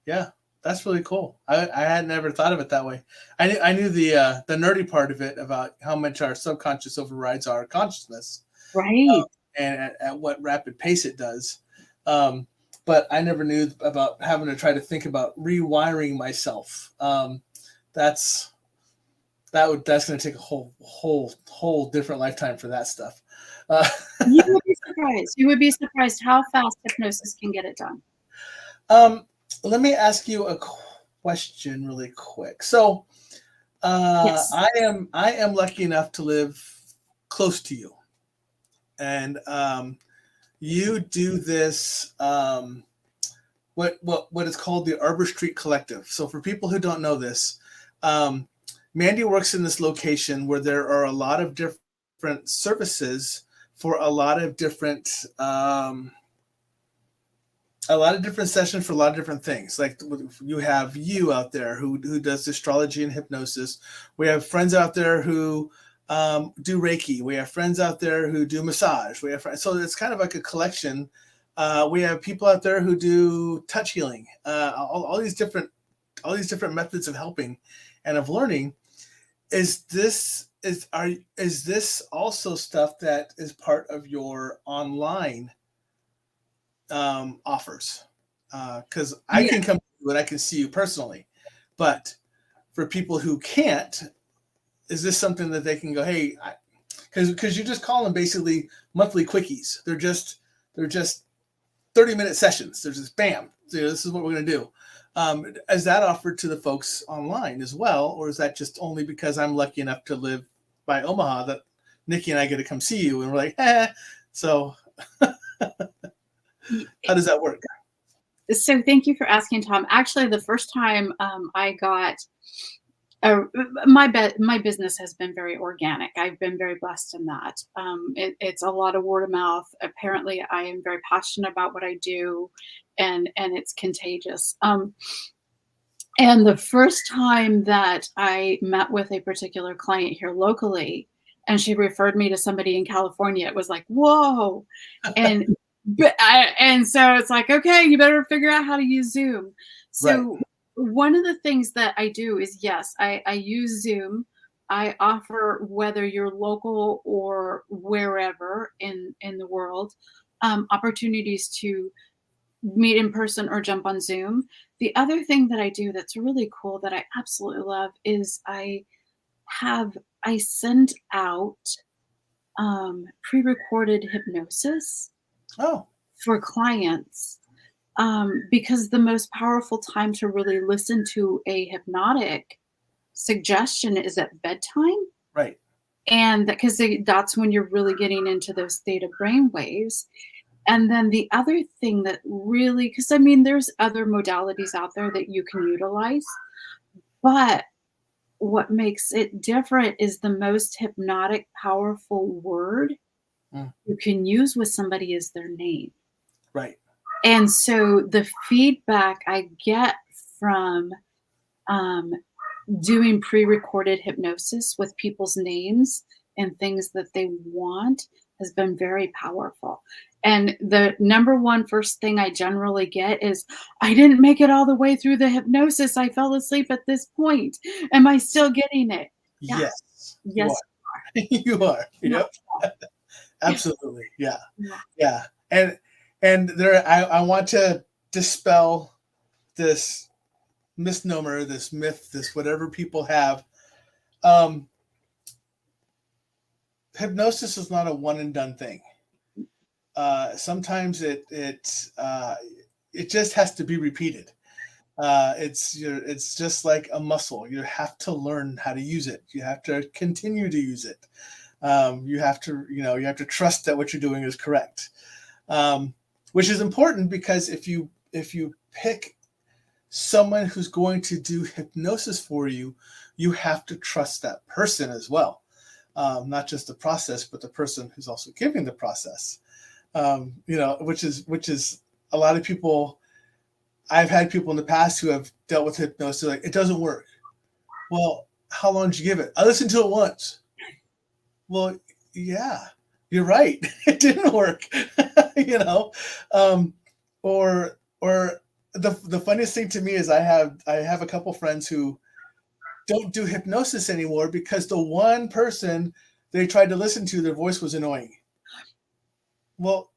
Yeah, that's really cool. I had never thought of it that way. I knew the nerdy part of it, about how much our subconscious overrides our consciousness, right? And at what rapid pace it does. But I never knew about having to try to think about rewiring myself. That's going to take a whole different lifetime for that stuff. You would be surprised. You would be surprised how fast hypnosis can get it done. Let me ask you a question really quick. So, yes. I am lucky enough to live close to you, and you do this what is called the Arbor Street Collective. So, for people who don't know this, Mandy works in this location where there are a lot of different services for a lot of different sessions for a lot of different things. Like, you have you out there who does astrology and hypnosis. We have friends out there who do Reiki. We have friends out there who do massage. So it's kind of like a collection. We have people out there who do touch healing. All these different methods of helping and of learning. Is this also stuff that is part of your online offers? Because I can come to you and I can see you personally, But for people who can't, is this something that they can go, hey, because you just call them basically monthly quickies. They're just 30-minute sessions. They're just bam. So this is what we're going to do. Is that offered to the folks online as well, or is that just only because I'm lucky enough to live by Omaha that Nikki and I get to come see you, and we're like, So how does that work? So thank you for asking, Tom. Actually, the first time I got my business has been very organic. I've been very blessed in that. It's a lot of word of mouth. Apparently, I am very passionate about what I do, and it's contagious. And the first time that I met with a particular client here locally, and she referred me to somebody in California, it was like, whoa. And so it's like, okay, you better figure out how to use Zoom. So Right. one of the things that I do is, yes, I use Zoom. I offer, whether you're local or wherever in the world, opportunities to meet in person or jump on Zoom. The other thing that I do that's really cool that I absolutely love is I send out pre-recorded hypnosis Oh, for clients, because the most powerful time to really listen to a hypnotic suggestion is at bedtime. right. And because that's when you're really getting into those theta brain waves. And then the other thing that really, because I mean, there's other modalities out there that you can utilize, but what makes it different is the most hypnotic, powerful word Mm, you can use with somebody is their name. right. And so the feedback I get from doing pre-recorded hypnosis with people's names and things that they want has been very powerful. And the number one first thing I generally get is, I didn't make it all the way through the hypnosis. I fell asleep at this point. Am I still getting it? Yeah. Yes, you Yes. are. You are. Yeah. Yep. Absolutely. Yeah. Yeah. Yeah. And there, I want to dispel this misnomer, this myth, this whatever people have. Hypnosis is not a one and done thing. Sometimes it just has to be repeated. It's just like a muscle. You have to learn how to use it. You have to continue to use it. You have to trust that what you're doing is correct, which is important, because if you pick someone who's going to do hypnosis for you, you have to trust that person as well. Not just the process, but the person who's also giving the process. Which is a lot of people. I've had people in the past who have dealt with hypnosis, like, it doesn't work. Well, how long did you give it? I listened to it once. Well, yeah, you're right. It didn't work. Or the funniest thing to me is I have a couple friends who don't do hypnosis anymore because the one person they tried to listen to, their voice was annoying. Well,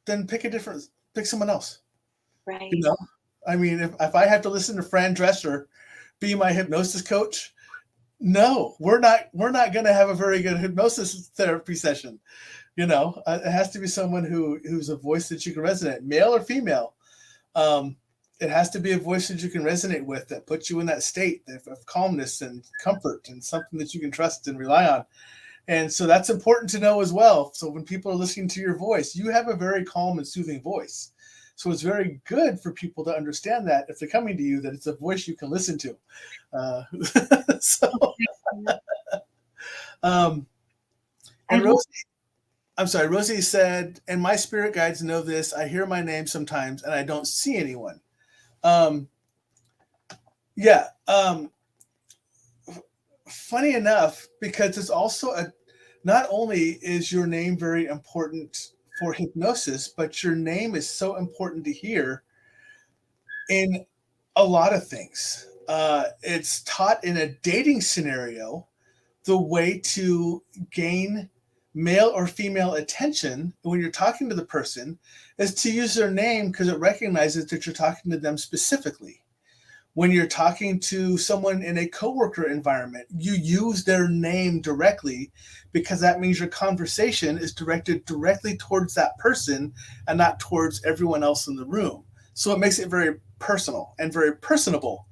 then pick someone else. Right. I mean, if I have to listen to Fran Dresser be my hypnosis coach, no, we're not going to have a very good hypnosis therapy session. It has to be someone who's a voice that you can resonate, male or female. It has to be a voice that you can resonate with, that puts you in that state of calmness and comfort, and something that you can trust and rely on. And so that's important to know as well. So when people are listening to your voice, you have a very calm and soothing voice. So it's very good for people to understand that if they're coming to you, that it's a voice you can listen to. And Rosie said, and my spirit guides know this. I hear my name sometimes and I don't see anyone. Funny enough, because it's also not only is your name very important for hypnosis, but your name is so important to hear in a lot of things. It's taught in a dating scenario. The way to gain male or female attention when you're talking to the person is to use their name, because it recognizes that you're talking to them specifically. When you're talking to someone in a coworker environment, you use their name directly because that means your conversation is directed directly towards that person and not towards everyone else in the room. So it makes it very personal and very personable.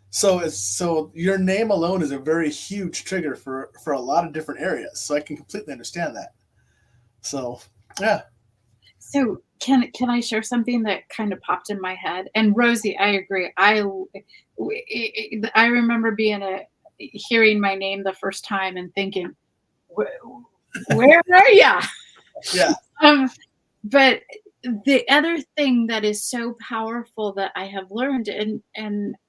So your name alone is a very huge trigger for a lot of different areas. So I can completely understand that. So yeah. So can I share something that kind of popped in my head? And Rosie, I agree. I remember hearing my name the first time and thinking, where are ya? Yeah. But the other thing that is so powerful that I have learned, and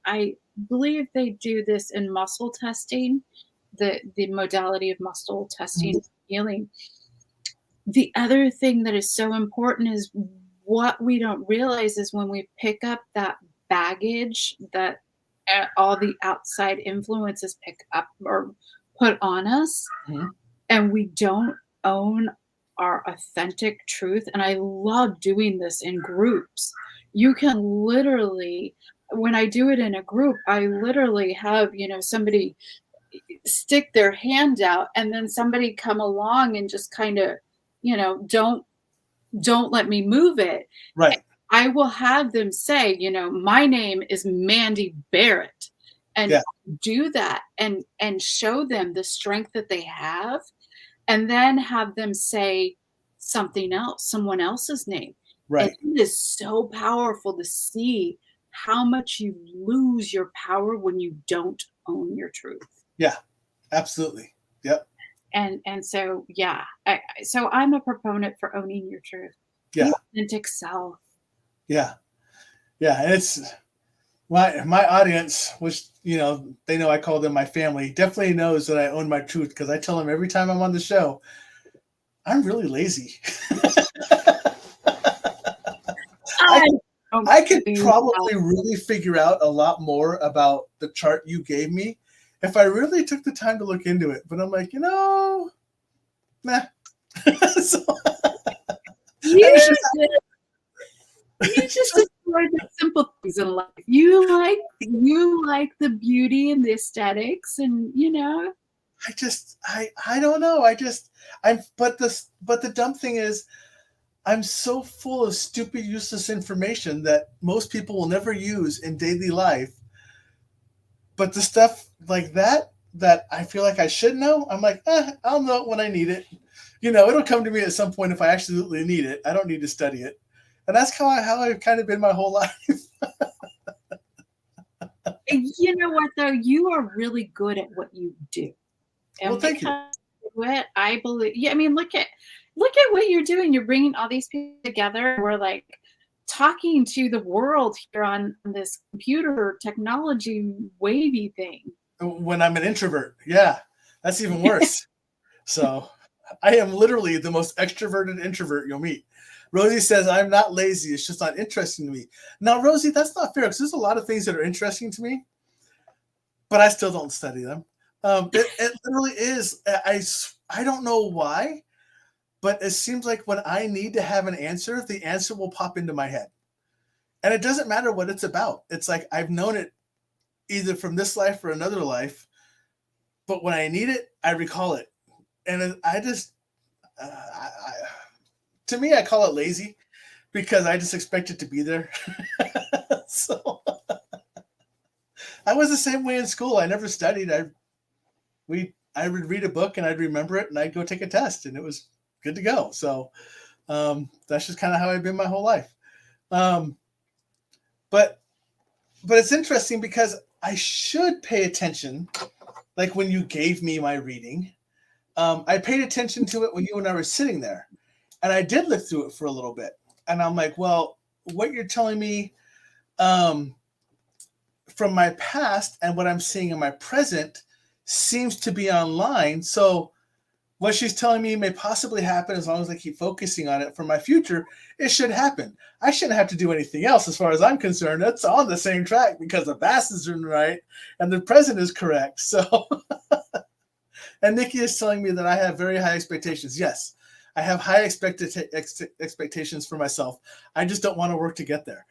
I believe they do this in muscle testing, the modality of muscle testing and healing. The other thing that is so important is what we don't realize is when we pick up that baggage that all the outside influences pick up or put on us, and we don't own our authentic truth. And I love doing this in groups. You can literally, when I do it in a group, I literally have, somebody stick their hand out and then somebody come along and just kind of, don't let me move it. Right. I will have them say, my name is Mandy Barrett, and do that and show them the strength that they have, and then have them say something else, someone else's name. Right. And it is so powerful to see how much you lose your power when you don't own your truth. Yeah, absolutely. Yep. And so, yeah, so I'm a proponent for owning your truth. Yeah. Authentic self. Yeah. Yeah. And it's my audience, which, they know I call them my family, definitely knows that I own my truth because I tell them every time I'm on the show, I'm really lazy. I could probably really figure out a lot more about the chart you gave me if I really took the time to look into it. But I'm like, nah. So, you just enjoy the simple things in life. You like the beauty and the aesthetics, and I don't know. But the dumb thing is, I'm so full of stupid, useless information that most people will never use in daily life. But the stuff like that I feel like I should know, I'm like, I'll know it when I need it. It'll come to me at some point if I absolutely need it. I don't need to study it. And that's how I've kind of been my whole life. You know what, though? You are really good at what you do. And well, thank you. What I believe, I mean, look at what you're doing. You're bringing all these people together. We're like talking to the world here on this computer technology wavy thing. When I'm an introvert, yeah, that's even worse. So I am literally the most extroverted introvert you'll meet. Rosie says, I'm not lazy. It's just not interesting to me. Now, Rosie, that's not fair because there's a lot of things that are interesting to me, but I still don't study them. It literally is. I don't know why, but it seems like when I need to have an answer, the answer will pop into my head. And it doesn't matter what it's about. It's like I've known it either from this life or another life, but when I need it, I recall it. And I just, to me, I call it lazy because I just expect it to be there. So I was the same way in school. I never studied. I would read a book and I'd remember it and I'd go take a test and it was good to go. So that's just kind of how I've been my whole life. But it's interesting because I should pay attention. Like when you gave me my reading, I paid attention to it when you and I were sitting there. And I did look through it for a little bit. And I'm like, well, what you're telling me from my past and what I'm seeing in my present seems to be online. So what she's telling me may possibly happen as long as I keep focusing on it for my future. It should happen. I shouldn't have to do anything else as far as I'm concerned. It's on the same track because the past is right and the present is correct. So, and Nikki is telling me that I have very high expectations. Yes, I have high expectations for myself. I just don't want to work to get there.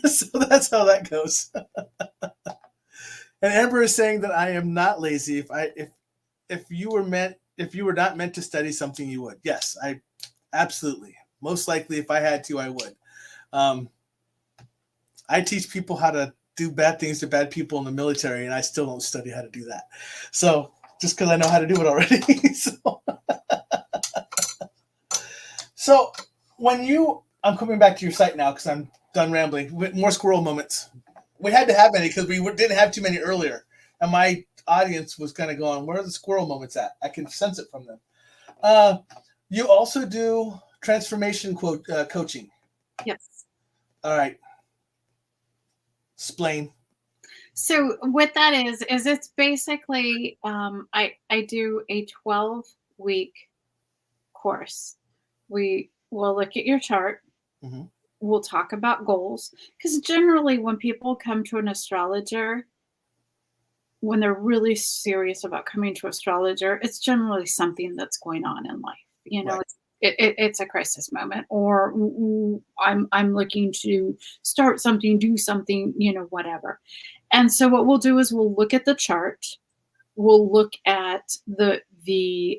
So that's how that goes. And Amber is saying that I am not lazy. If you were not meant to study something, you would. Yes, I absolutely. Most likely, if I had to, I would. I teach people how to do bad things to bad people in the military, and I still don't study how to do that. So just because I know how to do it already. So I'm coming back to your site now because I'm done rambling. More squirrel moments. We had to have many because we didn't have too many earlier, and my audience was kind of going, "Where are the squirrel moments at?" I can sense it from them. You also do transformation coaching. Yes. All right. Explain. So what that is it's basically I do a 12-week course. We will look at your chart. Mm-hmm. We'll talk about goals, because generally when people come to an astrologer, when they're really serious about coming to astrologer, it's generally something that's going on in life. Right. It's a crisis moment, or I'm looking to start something, do something, whatever. And so what we'll do is we'll look at the chart. We'll look at the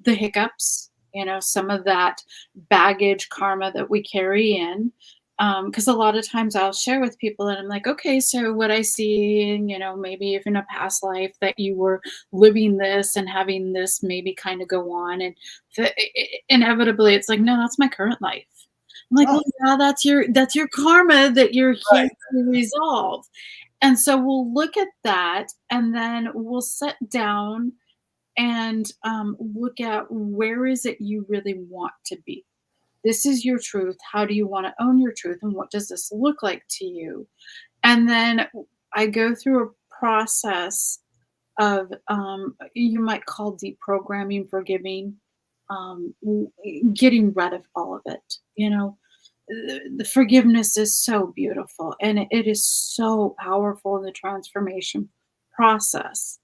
hiccups, some of that baggage karma that we carry in. Because a lot of times I'll share with people and I'm like, okay, so what I see, maybe if in a past life that you were living this and having this maybe kind of go on, and inevitably it's like, no, that's my current life. I'm like, Oh, well, yeah, that's your karma that you're here right. to resolve. And so we'll look at that, and then we'll sit down and look at, where is it you really want to be? This is your truth. How do you want to own your truth? And what does this look like to you? And then I go through a process of, you might call deprogramming, forgiving, getting rid of all of it. The forgiveness is so beautiful, and it is so powerful in the transformation process.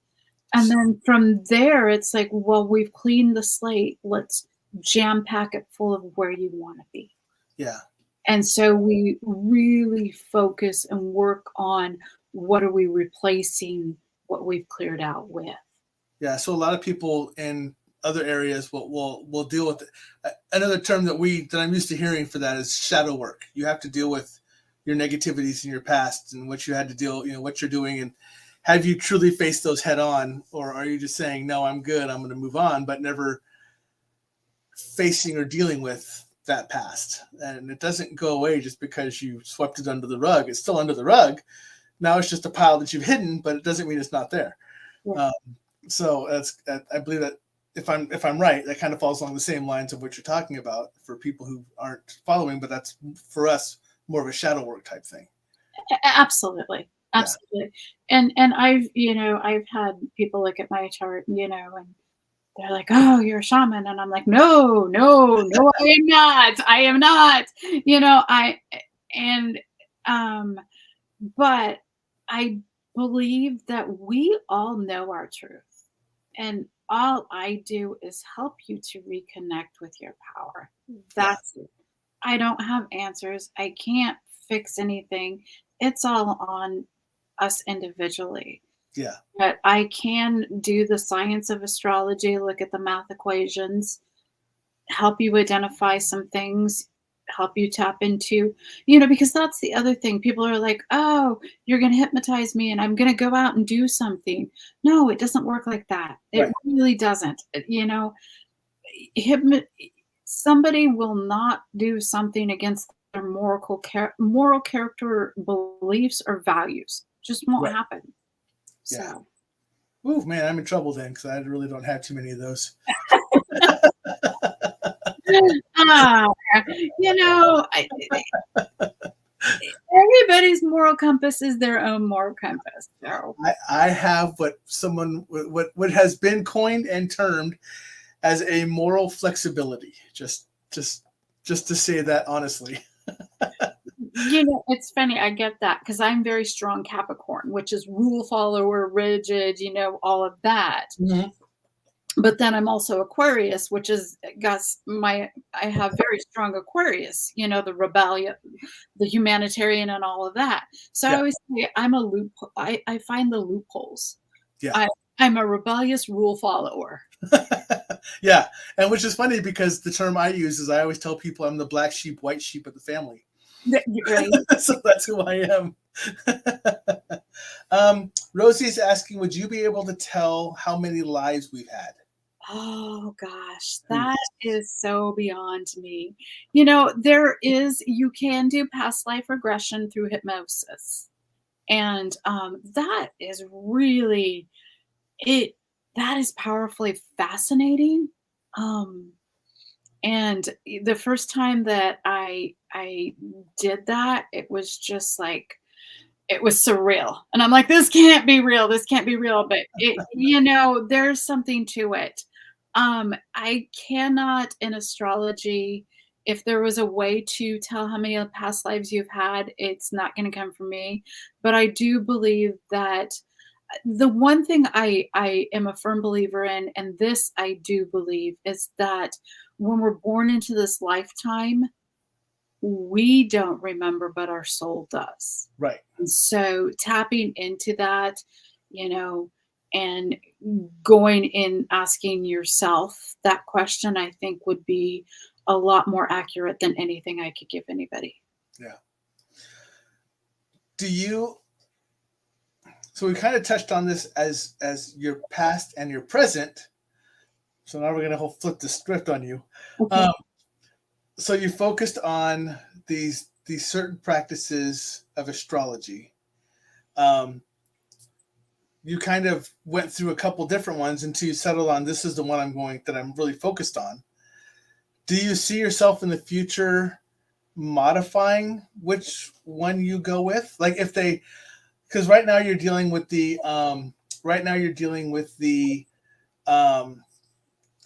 And then from there, it's like, well, we've cleaned the slate. Let's jam pack it full of where you want to be. Yeah. And so we really focus and work on, what are we replacing what we've cleared out with. Yeah. So a lot of people in other areas will deal with it. Another term that I'm used to hearing for that is shadow work. You have to deal with your negativities in your past and what you had to deal, what you're doing, and have you truly faced those head on, or are you just saying, no, I'm good, I'm going to move on, but never facing or dealing with that past? And it doesn't go away just because you swept it under the rug. It's still under the rug. Now it's just a pile that you've hidden, but it doesn't mean it's not there. Yeah. So I believe that if I'm right, that kind of falls along the same lines of what you're talking about for people who aren't following, but that's for us more of a shadow work type thing. Absolutely. Yeah. Absolutely. And I've had people look at my chart, and they're like, "Oh, you're a shaman." And I'm like, "No, no, no, I am not. I am not." And but I believe that we all know our truth. And all I do is help you to reconnect with your power. Yeah. That's it. I don't have answers. I can't fix anything. It's all on us individually. Yeah. But I can do the science of astrology, look at the math equations, help you identify some things, help you tap into, because that's the other thing. People are like, oh, you're going to hypnotize me and I'm going to go out and do something. No, it doesn't work like that. It Right. really doesn't. Somebody will not do something against their moral character, beliefs, or values. Just won't Right. happen. Yeah. So. Ooh, man, I'm in trouble then because I really don't have too many of those. Ah, everybody's moral compass is their own moral compass. So. I have what has been coined and termed as a moral flexibility. Just to say that honestly. It's funny. I get that because I'm very strong Capricorn, which is rule follower, rigid, all of that. Mm-hmm. But then I'm also Aquarius, which is got I have very strong Aquarius, the rebellion, the humanitarian, and all of that. So I Yeah. always say I'm a loophole. I find the loopholes. Yeah. I'm a rebellious rule follower. Yeah. And which is funny because the term I use is I always tell people I'm the black sheep, white sheep of the family. Right. So that's who I am. Rosie's asking, would you be able to tell how many lives we've had? Oh gosh, Ooh. that is so beyond me. You can do past life regression through hypnosis. And that is really it that is powerfully fascinating. Um, and the first time that I did that, it was just like it was surreal. And I'm like, this can't be real. This can't be real. But there's something to it. I cannot in astrology, if there was a way to tell how many past lives you've had, it's not going to come from me. But I do believe that the one thing I am a firm believer in, and this I do believe, is that when we're born into this lifetime, we don't remember, but our soul does. Right. And so tapping into that, you know, and going in asking yourself that question, I think would be a lot more accurate than anything I could give anybody. Yeah. So we kind of touched on this as your past and your present. So now we're going to flip the script on you. Okay. So you focused on these certain practices of astrology. You kind of went through a couple different ones until you settled on this is the one that I'm really focused on. Do you see yourself in the future modifying which one you go with? Like because right now you're dealing with the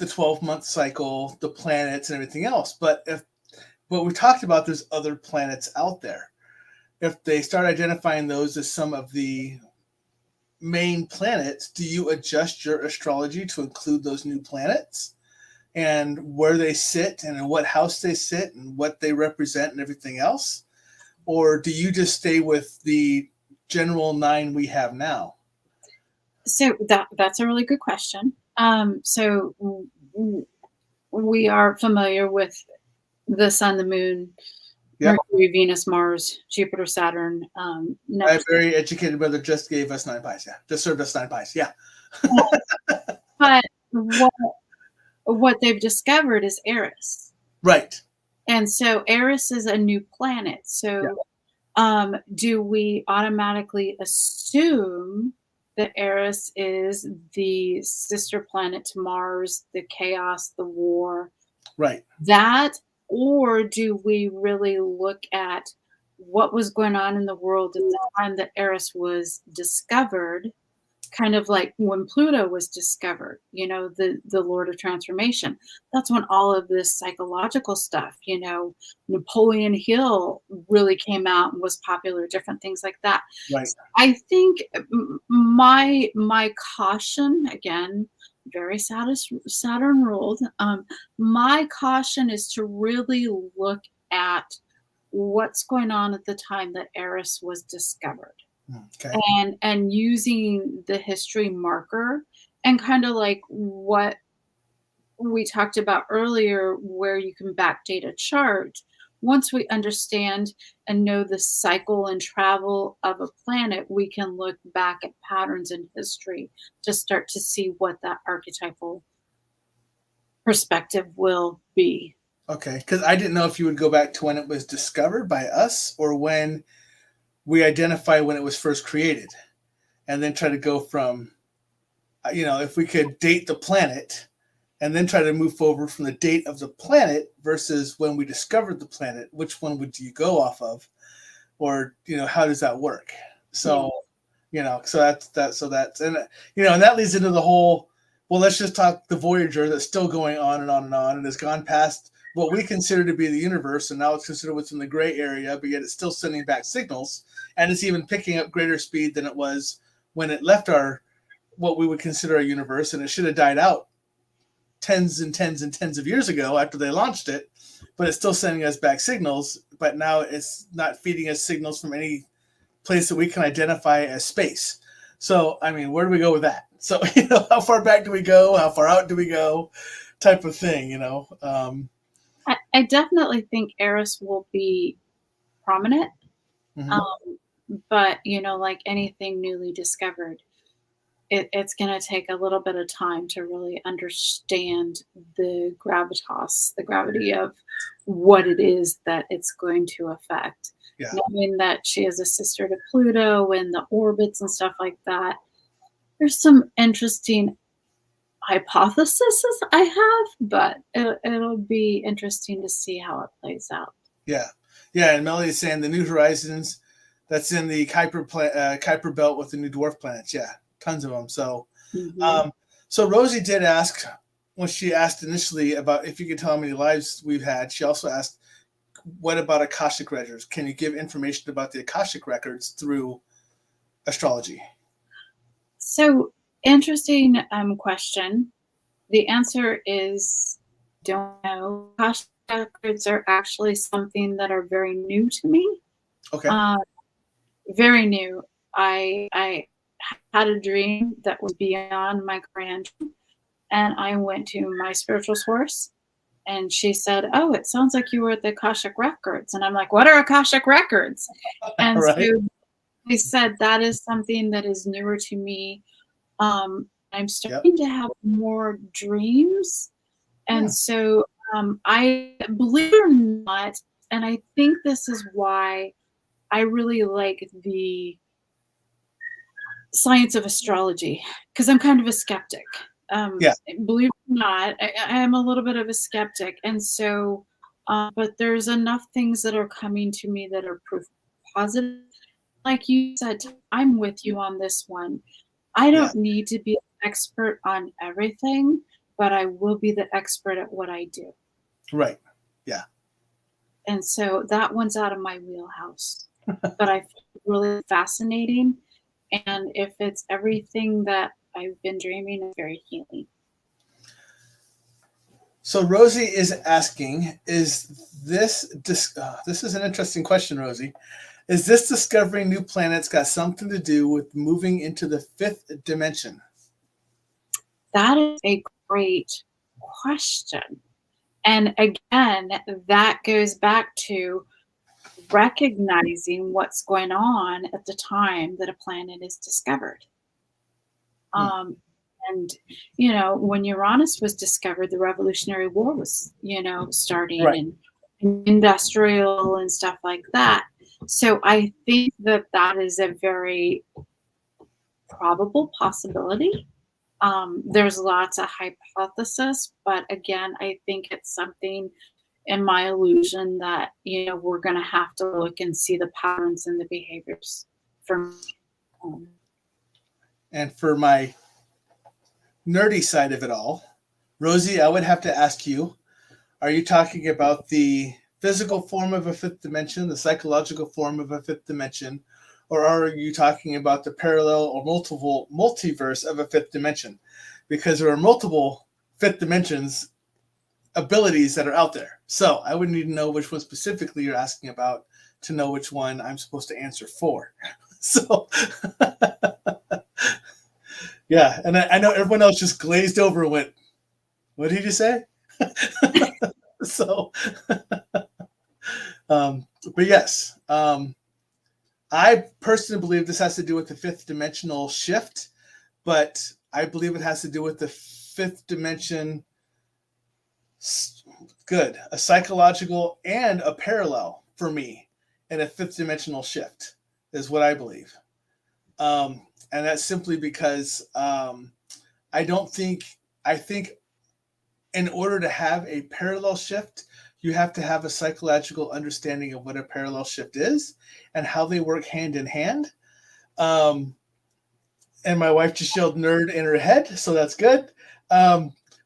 12-month cycle, the planets and everything else. But we talked about, there's other planets out there. If they start identifying those as some of the main planets, do you adjust your astrology to include those new planets and where they sit and in what house they sit and what they represent and everything else? Or do you just stay with the general 9 we have now? So that's a really good question. We are familiar with the sun, the moon, Yep. Mercury, Venus, Mars, Jupiter, Saturn, My Neptune. very educated brother just gave us 9 pies. Yeah, just served us 9 pies. Yeah. But what they've discovered is Eris. Right. And so Eris is a new planet. So do we automatically assume that Eris is the sister planet to Mars, the chaos, the war? Right. That, or do we really look at what was going on in the world at the time that Eris was discovered? Kind of like when Pluto was discovered, the Lord of Transformation. That's when all of this psychological stuff, Napoleon Hill really came out and was popular, different things like that. Right. I think my caution, again, very Saturn ruled. My caution is to really look at what's going on at the time that Eris was discovered. Okay. And using the history marker and kind of like what we talked about earlier, where you can backdate a chart. Once we understand and know the cycle and travel of a planet, we can look back at patterns in history to start to see what that archetypal perspective will be. Okay, because I didn't know if you would go back to when it was discovered by us or when we identify when it was first created, and then try to go from, if we could date the planet and then try to move forward from the date of the planet versus when we discovered the planet, which one would you go off of? Or, how does that work? So, so that's, and that leads into the whole, well, let's just talk the Voyager that's still going on and on and on and has gone past what we consider to be the universe, and now it's considered what's in the gray area, but yet it's still sending back signals, and it's even picking up greater speed than it was when it left what we would consider our universe, and it should have died out tens and tens and tens of years ago after they launched it, but it's still sending us back signals. But now it's not feeding us signals from any place that we can identify as space. So, I mean, where do we go with that? So, how far back do we go? How far out do we go? Type of thing, I definitely think Eris will be prominent. Mhm. But, like anything newly discovered, it's going to take a little bit of time to really understand the gravitas, the gravity of what it is that it's going to affect. Yeah. Knowing that she is a sister to Pluto and the orbits and stuff like that, there's some interesting hypotheses I have, but it'll be interesting to see how it plays out. Yeah. Yeah. And Melody is saying the New Horizons, that's in the Kuiper belt with the new dwarf planets. Yeah. Tons of them. So, so Rosie did ask, when she asked initially about if you could tell how many lives we've had, she also asked, what about Akashic records? Can you give information about the Akashic records through astrology? So interesting question. The answer is don't know. Akashic records are actually something that are very new to me. Okay. Very new. I had a dream that was beyond my grand, and I went to my spiritual source, and she said, "Oh, it sounds like you were at the Akashic records." And I'm like, "What are Akashic records?" And Right. so they said that is something that is newer to me. I'm starting to have more dreams. And so I believe it or not, and I think this is why I really like the science of astrology, because I'm kind of a skeptic. Believe it or not, I am a little bit of a skeptic. And so, but there's enough things that are coming to me that are proof positive. Like you said, I'm with you on this one. I don't need to be an expert on everything, but I will be the expert at what I do. Right. Yeah. And so that one's out of my wheelhouse, but I find it really fascinating. And if it's everything that I've been dreaming, it's very healing. So Rosie is asking, is this is an interesting question, Rosie. Is this discovering new planets got something to do with moving into the fifth dimension? That is a great question. And again, that goes back to recognizing what's going on at the time that a planet is discovered. And, when Uranus was discovered, the Revolutionary War was, starting, Right. and industrial and stuff like that. So I think that is a very probable possibility. There's lots of hypothesis, but again, I think it's something in my illusion that, we're going to have to look and see the patterns and the behaviors from. And for my nerdy side of it all, Rosie, I would have to ask you, are you talking about the physical form of a fifth dimension, the psychological form of a fifth dimension, or are you talking about the parallel or multiple multiverse of a fifth dimension? Because there are multiple fifth dimensions abilities that are out there. So I would need to know which one specifically you're asking about to know which one I'm supposed to answer for. So yeah, and I know everyone else just glazed over and went, what did you say? So, but yes, I personally believe this has to do with the fifth dimensional shift, but I believe it has to do with the fifth dimension. Good, a psychological and a parallel for me, and a fifth dimensional shift is what I believe. And that's simply because I think in order to have a parallel shift, you have to have a psychological understanding of what a parallel shift is and how they work hand in hand. And my wife just yelled nerd in her head, so that's good.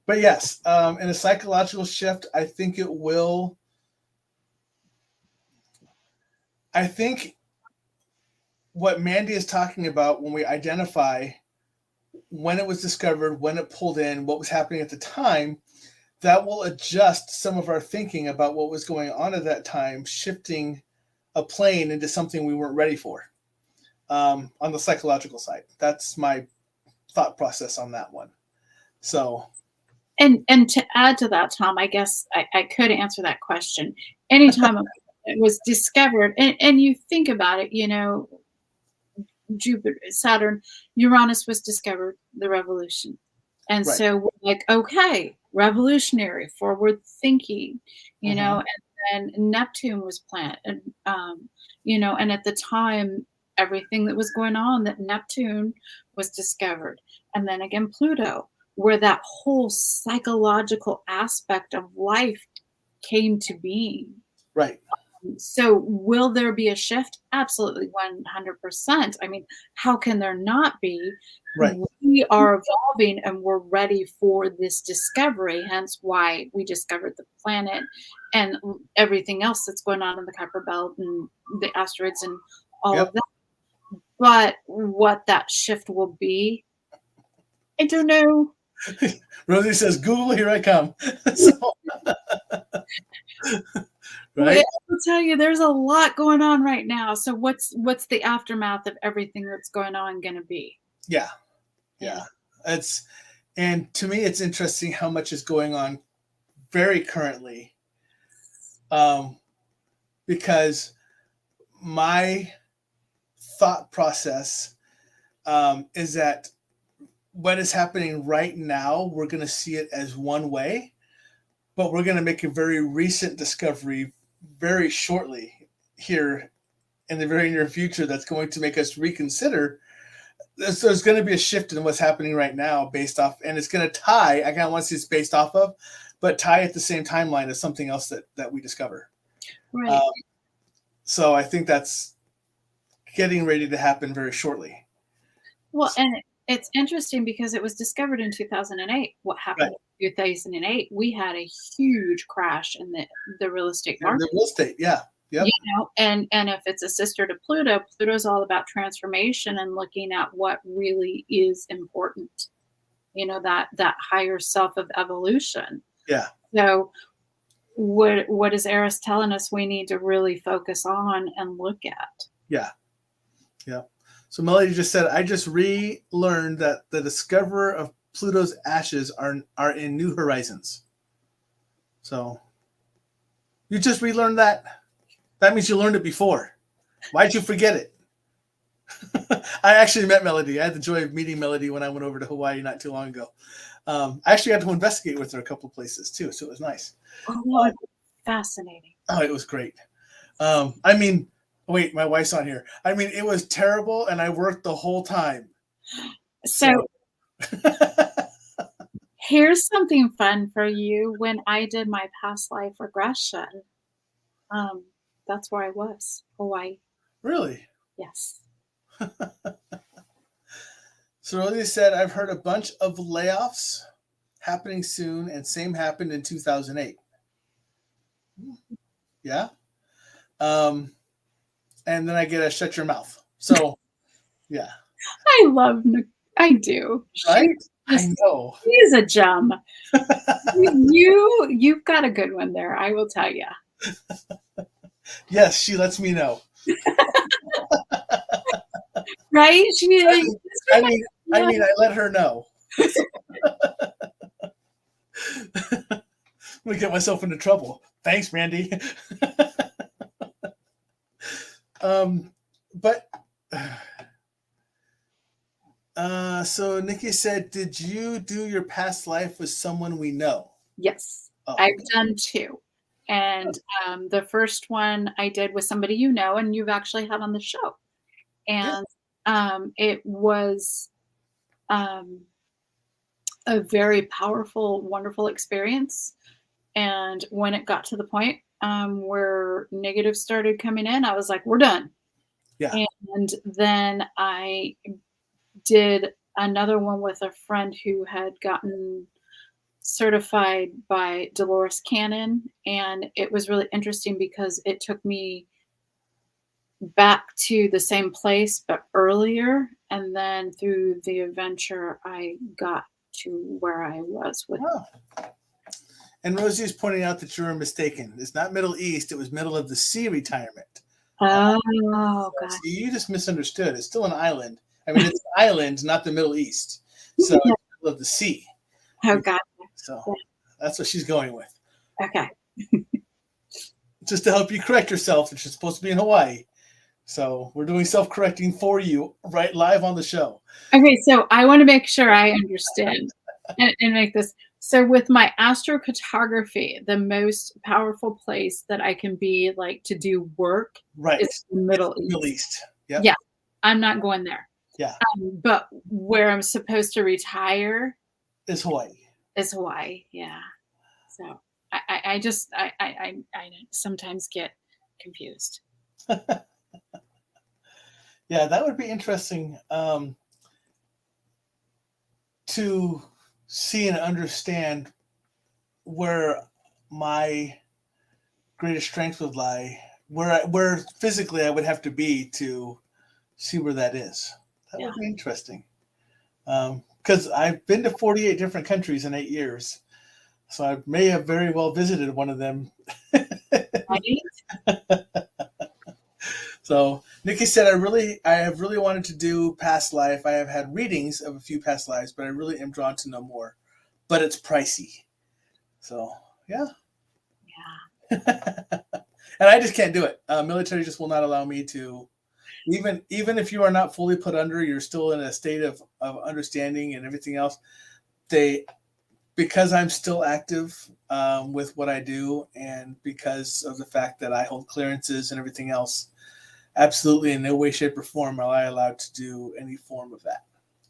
But yes, in a psychological shift, I think it will. I think what Mandy is talking about when we identify when it was discovered, when it pulled in, what was happening at the time, that will adjust some of our thinking about what was going on at that time, shifting a plane into something we weren't ready for, on the psychological side. That's my thought process on that one. So, And to add to that, Tom, I guess I could answer that question. Anytime it was discovered, and you think about it, you know, Jupiter, Saturn, Uranus was discovered, the revolution. And right. so we're like, okay, revolutionary, forward thinking, you know, and then Neptune was planted, you know, and at the time, everything that was going on, that Neptune was discovered. And then again, Pluto, where that whole psychological aspect of life came to being. Right. So will there be a shift? Absolutely, 100%. I mean, how can there not be? Right. We are evolving and we're ready for this discovery, hence why we discovered the planet and everything else that's going on in the Kuiper Belt and the asteroids and all of that. But what that shift will be, I don't know. Rosie says, Google, here I come. So, right? I'll tell you, there's a lot going on right now. So what's the aftermath of everything that's going on going to be? Yeah. And to me, it's interesting how much is going on very currently, because my thought process is that what is happening right now, we're going to see it as one way, but we're going to make a very recent discovery very shortly here in the very near future that's going to make us reconsider. So there's going to be a shift in what's happening right now based off, and it's going to tie, I kind of want to see it's based off of, but tie at the same timeline as something else that we discover. Right. So I think that's getting ready to happen very shortly. Well, and it's interesting because it was discovered in 2008. What happened in 2008? We had a huge crash in the real estate market. The real estate, yeah. Yep. You know, and if it's a sister to Pluto, Pluto's all about transformation and looking at what really is important. You know, that higher self of evolution. Yeah. So what is Eris telling us we need to really focus on and look at? Yeah. Yeah. So Melody just said, I just relearned that the discoverer of Pluto's ashes are in New Horizons. So you just relearned that? That means you learned it before. Why'd you forget it? I actually met Melody. I had the joy of meeting Melody when I went over to Hawaii not too long ago. I actually got to investigate with her a couple of places too, so it was nice. Oh, fascinating. Oh, it was great. I mean, wait, my wife's on here. I mean, it was terrible, and I worked the whole time. So here's something fun for you. When I did my past life regression, that's where I was, Hawaii. Really? Yes. So Rosie said, I've heard a bunch of layoffs happening soon, and same happened in 2008. Yeah. And then I get a shut your mouth. So, yeah. I do. Right? I know. She's a gem. You've got a good one there, I will tell you. Yes, she lets me know. Right? I mean, I let her know. I'm gonna get myself into trouble. Thanks, Mandy. But so Nikki said, did you do your past life with someone we know? Yes. Oh, I've done two. And the first one I did with somebody you know, and you've actually had on the show. And it was a very powerful, wonderful experience. And when it got to the point where negatives started coming in, I was like, we're done. Yeah. And then I did another one with a friend who had gotten certified by Dolores Cannon. And it was really interesting because it took me back to the same place, but earlier. And then through the adventure, I got to where I was with. Oh. And Rosie is pointing out that you were mistaken. It's not Middle East. It was middle of the sea retirement. Oh, So gosh. you just misunderstood. It's still an island. I mean, it's an island, not the Middle East. So it's middle of the sea. Oh, God. So Yeah. that's what she's going with. Okay. Just to help you correct yourself, that you're supposed to be in Hawaii. So we're doing self-correcting for you right live on the show. Okay, so I want to make sure I understand and make this. So with my astrocartography, the most powerful place that I can be like to do work Right. is the Middle East. Middle East. Yep. Yeah, I'm not going there. Yeah. But where I'm supposed to retire Is Hawaii. is Hawaii. Yeah. So I sometimes get confused. Yeah, that would be interesting to see and understand where my greatest strength would lie, where physically I would have to be to see where that is. That would be interesting. Because I've been to 48 different countries in 8 years. So I may have very well visited one of them. Right? So Nikki said, I have really wanted to do past life. I have had readings of a few past lives, but I really am drawn to know more. But it's pricey. So yeah. And I just can't do it. Military just will not allow me to. Even if you are not fully put under, you're still in a state of understanding and everything else. Because I'm still active with what I do, and because of the fact that I hold clearances and everything else, absolutely in no way, shape, or form am I allowed to do any form of that.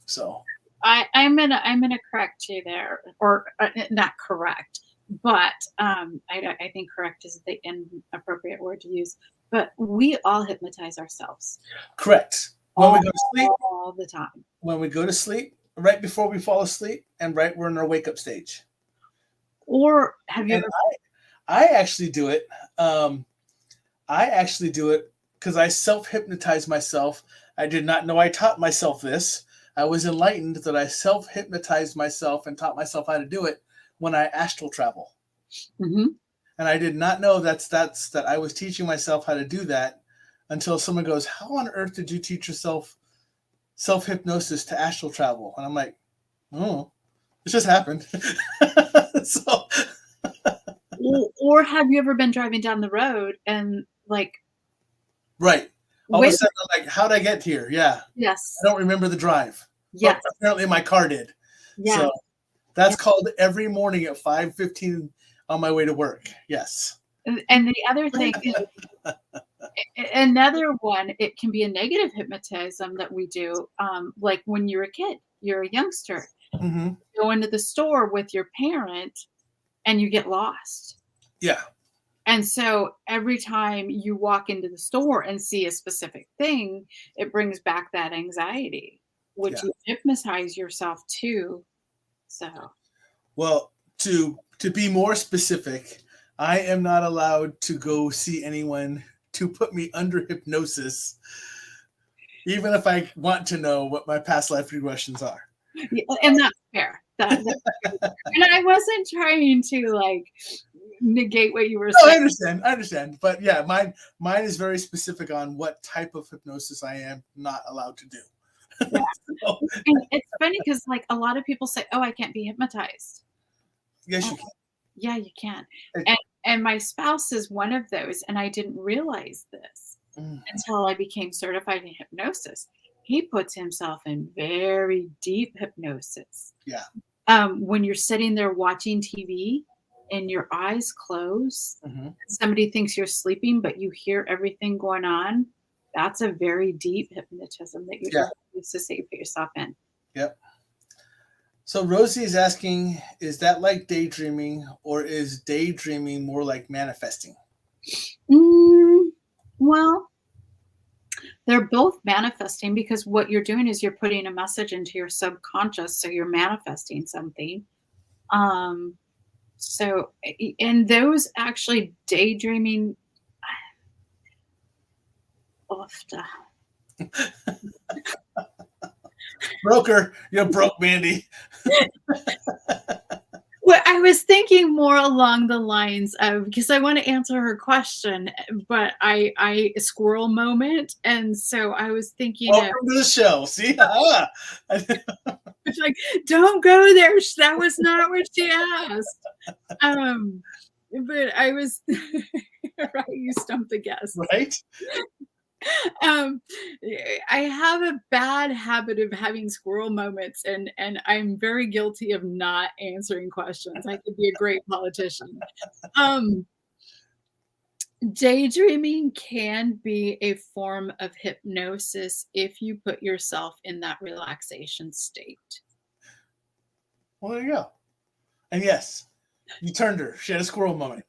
So I'm gonna correct you there, or not correct, but I think correct is the inappropriate word to use. But we all hypnotize ourselves. Correct. When we go to sleep, all the time. When we go to sleep, right before we fall asleep, and right we're in our wake up stage. Or have you ever? I actually do it. I actually do it because I self-hypnotize myself. I did not know I taught myself this. I was enlightened that I self-hypnotized myself and taught myself how to do it when I astral travel. Mm-hmm. And I did not know that I was teaching myself how to do that until someone goes, "How on earth did you teach yourself self-hypnosis to astral travel?" And I'm like, "Oh, it just happened." So, or have you ever been driving down the road and like, right. All of a sudden, I'm like, how'd I get here? Yeah. Yes. I don't remember the drive. Yes. But apparently my car did. Yeah. So that's called every morning at 5:15 on my way to work. Yes. And the other thing is, another one, it can be a negative hypnotism that we do. Like when you're a kid, you're a youngster, Mm-hmm. go into the store with your parent and you get lost. Yeah. And so every time you walk into the store and see a specific thing, it brings back that anxiety, which you hypnotize yourself to. So, well, to be more specific, I am not allowed to go see anyone to put me under hypnosis, even if I want to know what my past life regressions are. Yeah, and that's fair. And I wasn't trying to like negate what you were saying. I understand. But yeah, mine is very specific on what type of hypnosis I am not allowed to do. Yeah. So. And it's funny because like a lot of people say, "Oh, I can't be hypnotized." Yes, you can. Yeah, you can. And my spouse is one of those, and I didn't realize this until I became certified in hypnosis. He puts himself in very deep hypnosis. Yeah. When you're sitting there watching TV and your eyes close, somebody thinks you're sleeping, but you hear everything going on. That's a very deep hypnotism that you're supposed to say you put yourself in. Yep. So Rosie is asking, is that like daydreaming, or is daydreaming more like manifesting? Well, they're both manifesting because what you're doing is you're putting a message into your subconscious. So you're manifesting something. So, and those actually daydreaming. Broker, you're broke, Mandy. Well, I was thinking more along the lines of, because I want to answer her question, but I squirrel moment, and so I was thinking of, Welcome to the show. See, it's like, don't go there. That was not what she asked. But I was right. You stumped the guest. right? um I have a bad habit of having squirrel moments, and I'm very guilty of not answering questions. I could be a great politician. um Daydreaming can be a form of hypnosis if you put yourself in that relaxation state. Well, there you go. And yes, you turned her. She had a squirrel moment.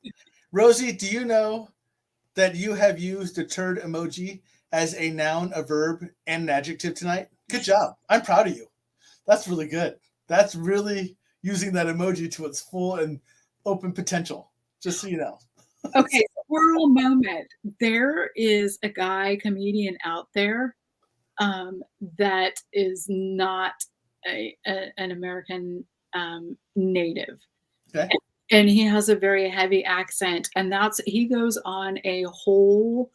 Rosie, do you know that you have used the turd emoji as a noun, a verb, and an adjective tonight? Good job. I'm proud of you. That's really good. That's really using that emoji to its full and open potential, just so you know. Okay, squirrel moment. There is a guy comedian out there that is not an American native. Okay. And he has a very heavy accent, and he goes on a whole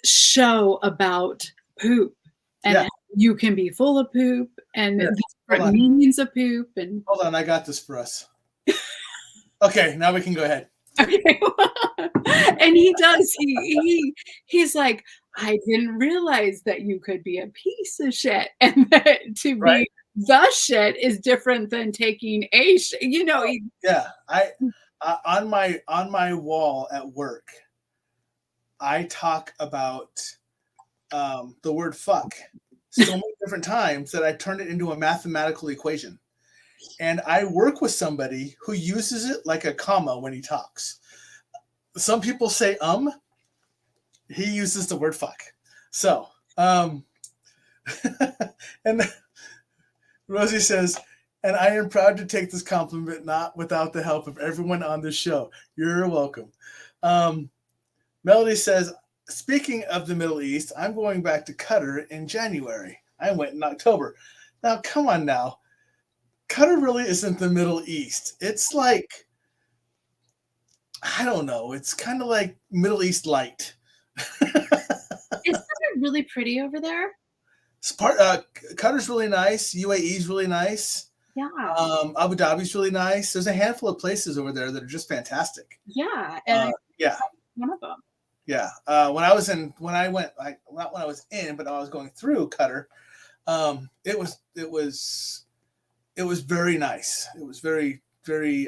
show about poop, and Yeah. how you can be full of poop, and Yeah. the different meanings of poop. And Hold on, I got this for us. Okay, now we can go ahead. okay. And he does. He's like, I didn't realize that you could be a piece of shit, and that to Right. be the shit is different than taking a shit. You know. Yeah, I on my wall at work, I talk about the word fuck so many different times that I turned it into a mathematical equation. And I work with somebody who uses it like a comma when he talks. Some people say he uses the word fuck. So and Rosie says, and I am proud to take this compliment, not without the help of everyone on this show. You're welcome. Melody says, speaking of the Middle East, I'm going back to Qatar in January. I went in October. Now, come on now. Qatar really isn't the Middle East. It's like, I don't know. It's kind of like Middle East light. Isn't it really pretty over there? Qatar's really nice. UAE's really nice. Yeah. Abu Dhabi's really nice. There's a handful of places over there that are just fantastic. Yeah. And yeah. One of them. Yeah. When I was in through Qatar, it was very nice. It was very, very,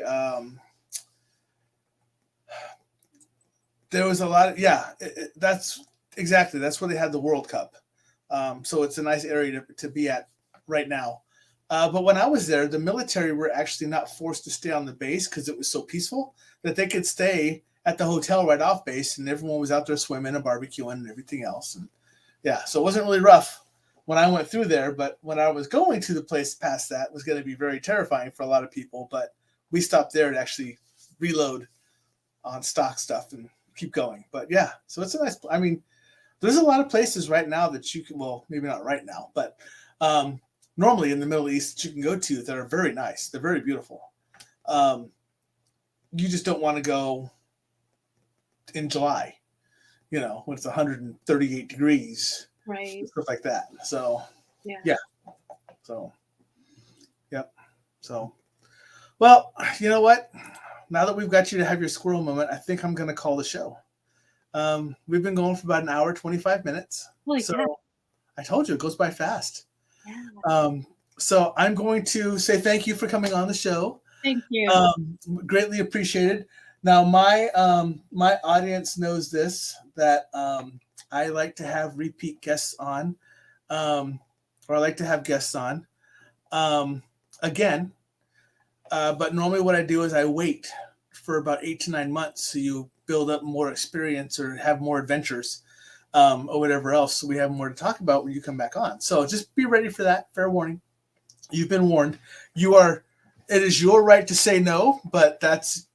there was a lot of, that's where they had the World Cup. So it's a nice area to be at right now. But when I was there, the military were actually not forced to stay on the base because it was so peaceful that they could stay at the hotel right off base, and everyone was out there swimming and barbecuing and everything else. And yeah, so it wasn't really rough when I went through there, but when I was going to the place past that, it was going to be very terrifying for a lot of people. But we stopped there to actually reload on stock stuff and keep going. But yeah, so it's a nice, I mean, there's a lot of places right now that you can, well, maybe not right now, but normally in the Middle East that you can go to that are very nice. They're very beautiful. You just don't want to go in July, when it's 138 degrees. Right. Stuff like that. So, yeah. So, yep. So, well, you know what? Now that we've got you to have your squirrel moment, I think I'm going to call the show. We've been going for about an hour, 25 minutes. I told you it goes by fast. Yeah. So I'm going to say thank you for coming on the show. Thank you. Greatly appreciated. Now, my audience knows this, that I like to have repeat guests on, or I like to have guests on again. But normally what I do is I wait for about 8 to 9 months so you build up more experience or have more adventures or whatever else. So we have more to talk about when you come back on. So just be ready for that. Fair warning. You've been warned. It is your right to say no, but that's,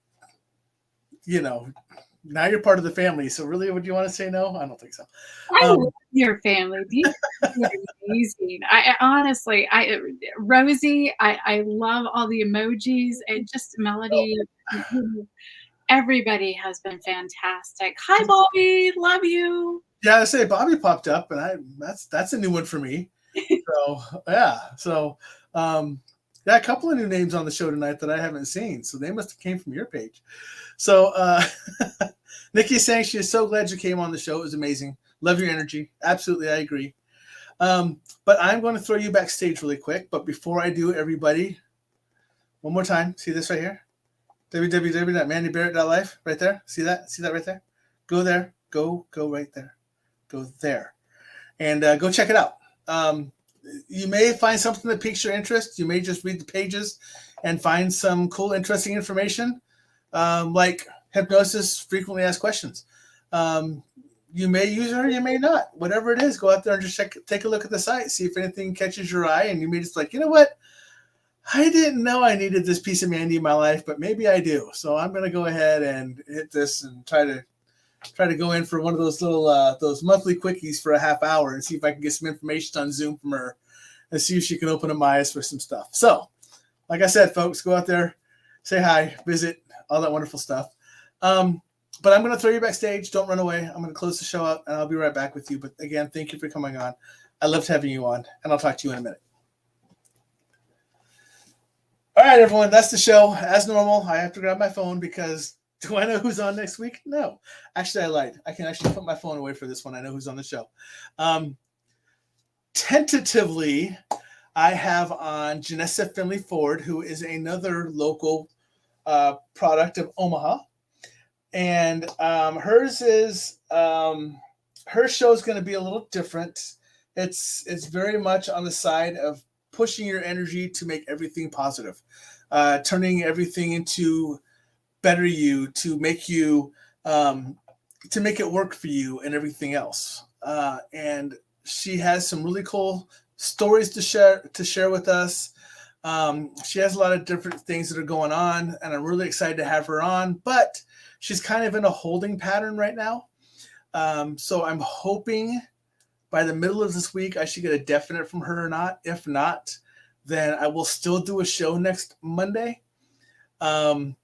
now you're part of the family. So really, would you want to say no? I don't think so. I love your family. These are amazing. I honestly, Rosie, I love all the emojis and just Melody. Everybody has been fantastic. Hi, Bobby. Love you. Yeah, I say Bobby popped up, and that's a new one for me. So yeah, so yeah, a couple of new names on the show tonight that I haven't seen, so they must have came from your page. So Nikki's saying she is so glad you came on the show. It was amazing. Love your energy. Absolutely, I agree. But I'm going to throw you backstage really quick. But before I do, everybody, one more time. See this right here? www.mandybarrett.life right there. See that? See that right there? Go there. Go right there. Go there. And go check it out. You may find something that piques your interest. You may just read the pages and find some cool, interesting information, like hypnosis, frequently asked questions. You may use it or you may not. Whatever it is, go out there and just take a look at the site, see if anything catches your eye, and you may just like, you know what? I didn't know I needed this piece of Mandy in my life, but maybe I do. So I'm going to go ahead and hit this and try to go in for one of those little those monthly quickies for a half hour and see if I can get some information on Zoom from her and see if she can open up my eyes for some stuff. So, like I said, folks, go out there, say hi, visit, all that wonderful stuff. But I'm going to throw you backstage. Don't run away. I'm going to close the show out, and I'll be right back with you. But again, thank you for coming on. I loved having you on, and I'll talk to you in a minute. All right, everyone, that's the show. As normal, I have to grab my phone because do I know who's on next week? No. Actually, I lied. I can actually put my phone away for this one. I know who's on the show. Tentatively, I have on Janessa Finley Ford, who is another local product of Omaha. And hers is her show is going to be a little different. It's very much on the side of pushing your energy to make everything positive, turning everything into better you, to make you to make it work for you and everything else. And she has some really cool stories to share with us. She has a lot of different things that are going on, and I'm really excited to have her on, but she's kind of in a holding pattern right now. So I'm hoping by the middle of this week, I should get a definite from her or not. If not, then I will still do a show next Monday. But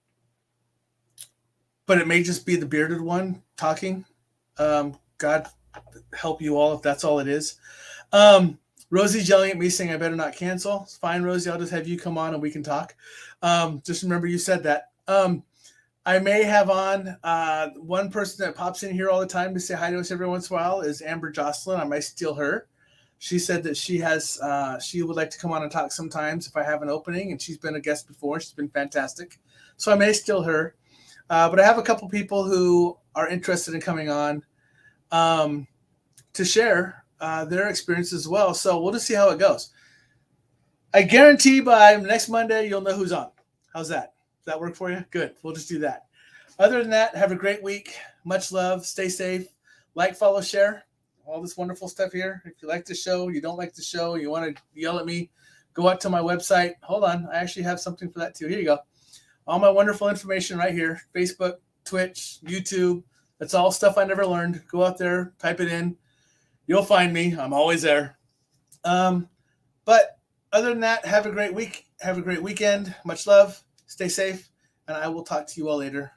it may just be the bearded one talking. God help you all if that's all it is. Rosie's yelling at me saying I better not cancel. It's fine, Rosie. I'll just have you come on and we can talk. Just remember you said that. I may have on one person that pops in here all the time to say hi to us every once in a while is Amber Jocelyn. I might steal her. She said that she would like to come on and talk sometimes if I have an opening, and she's been a guest before. She's been fantastic. So I may steal her. But I have a couple people who are interested in coming on to share their experience as well. So we'll just see how it goes. I guarantee by next Monday, you'll know who's on. How's that? Does that work for you? Good. We'll just do that. Other than that, have a great week. Much love. Stay safe. Like, follow, share. All this wonderful stuff here. If you like the show, you don't like the show, you want to yell at me, go out to my website. Hold on. I actually have something for that too. Here you go. All my wonderful information right here. Facebook, Twitch, YouTube. That's all stuff I never learned. Go out there, type it in. You'll find me. I'm always there. But other than that, have a great week. Have a great weekend. Much love. Stay safe. And I will talk to you all later.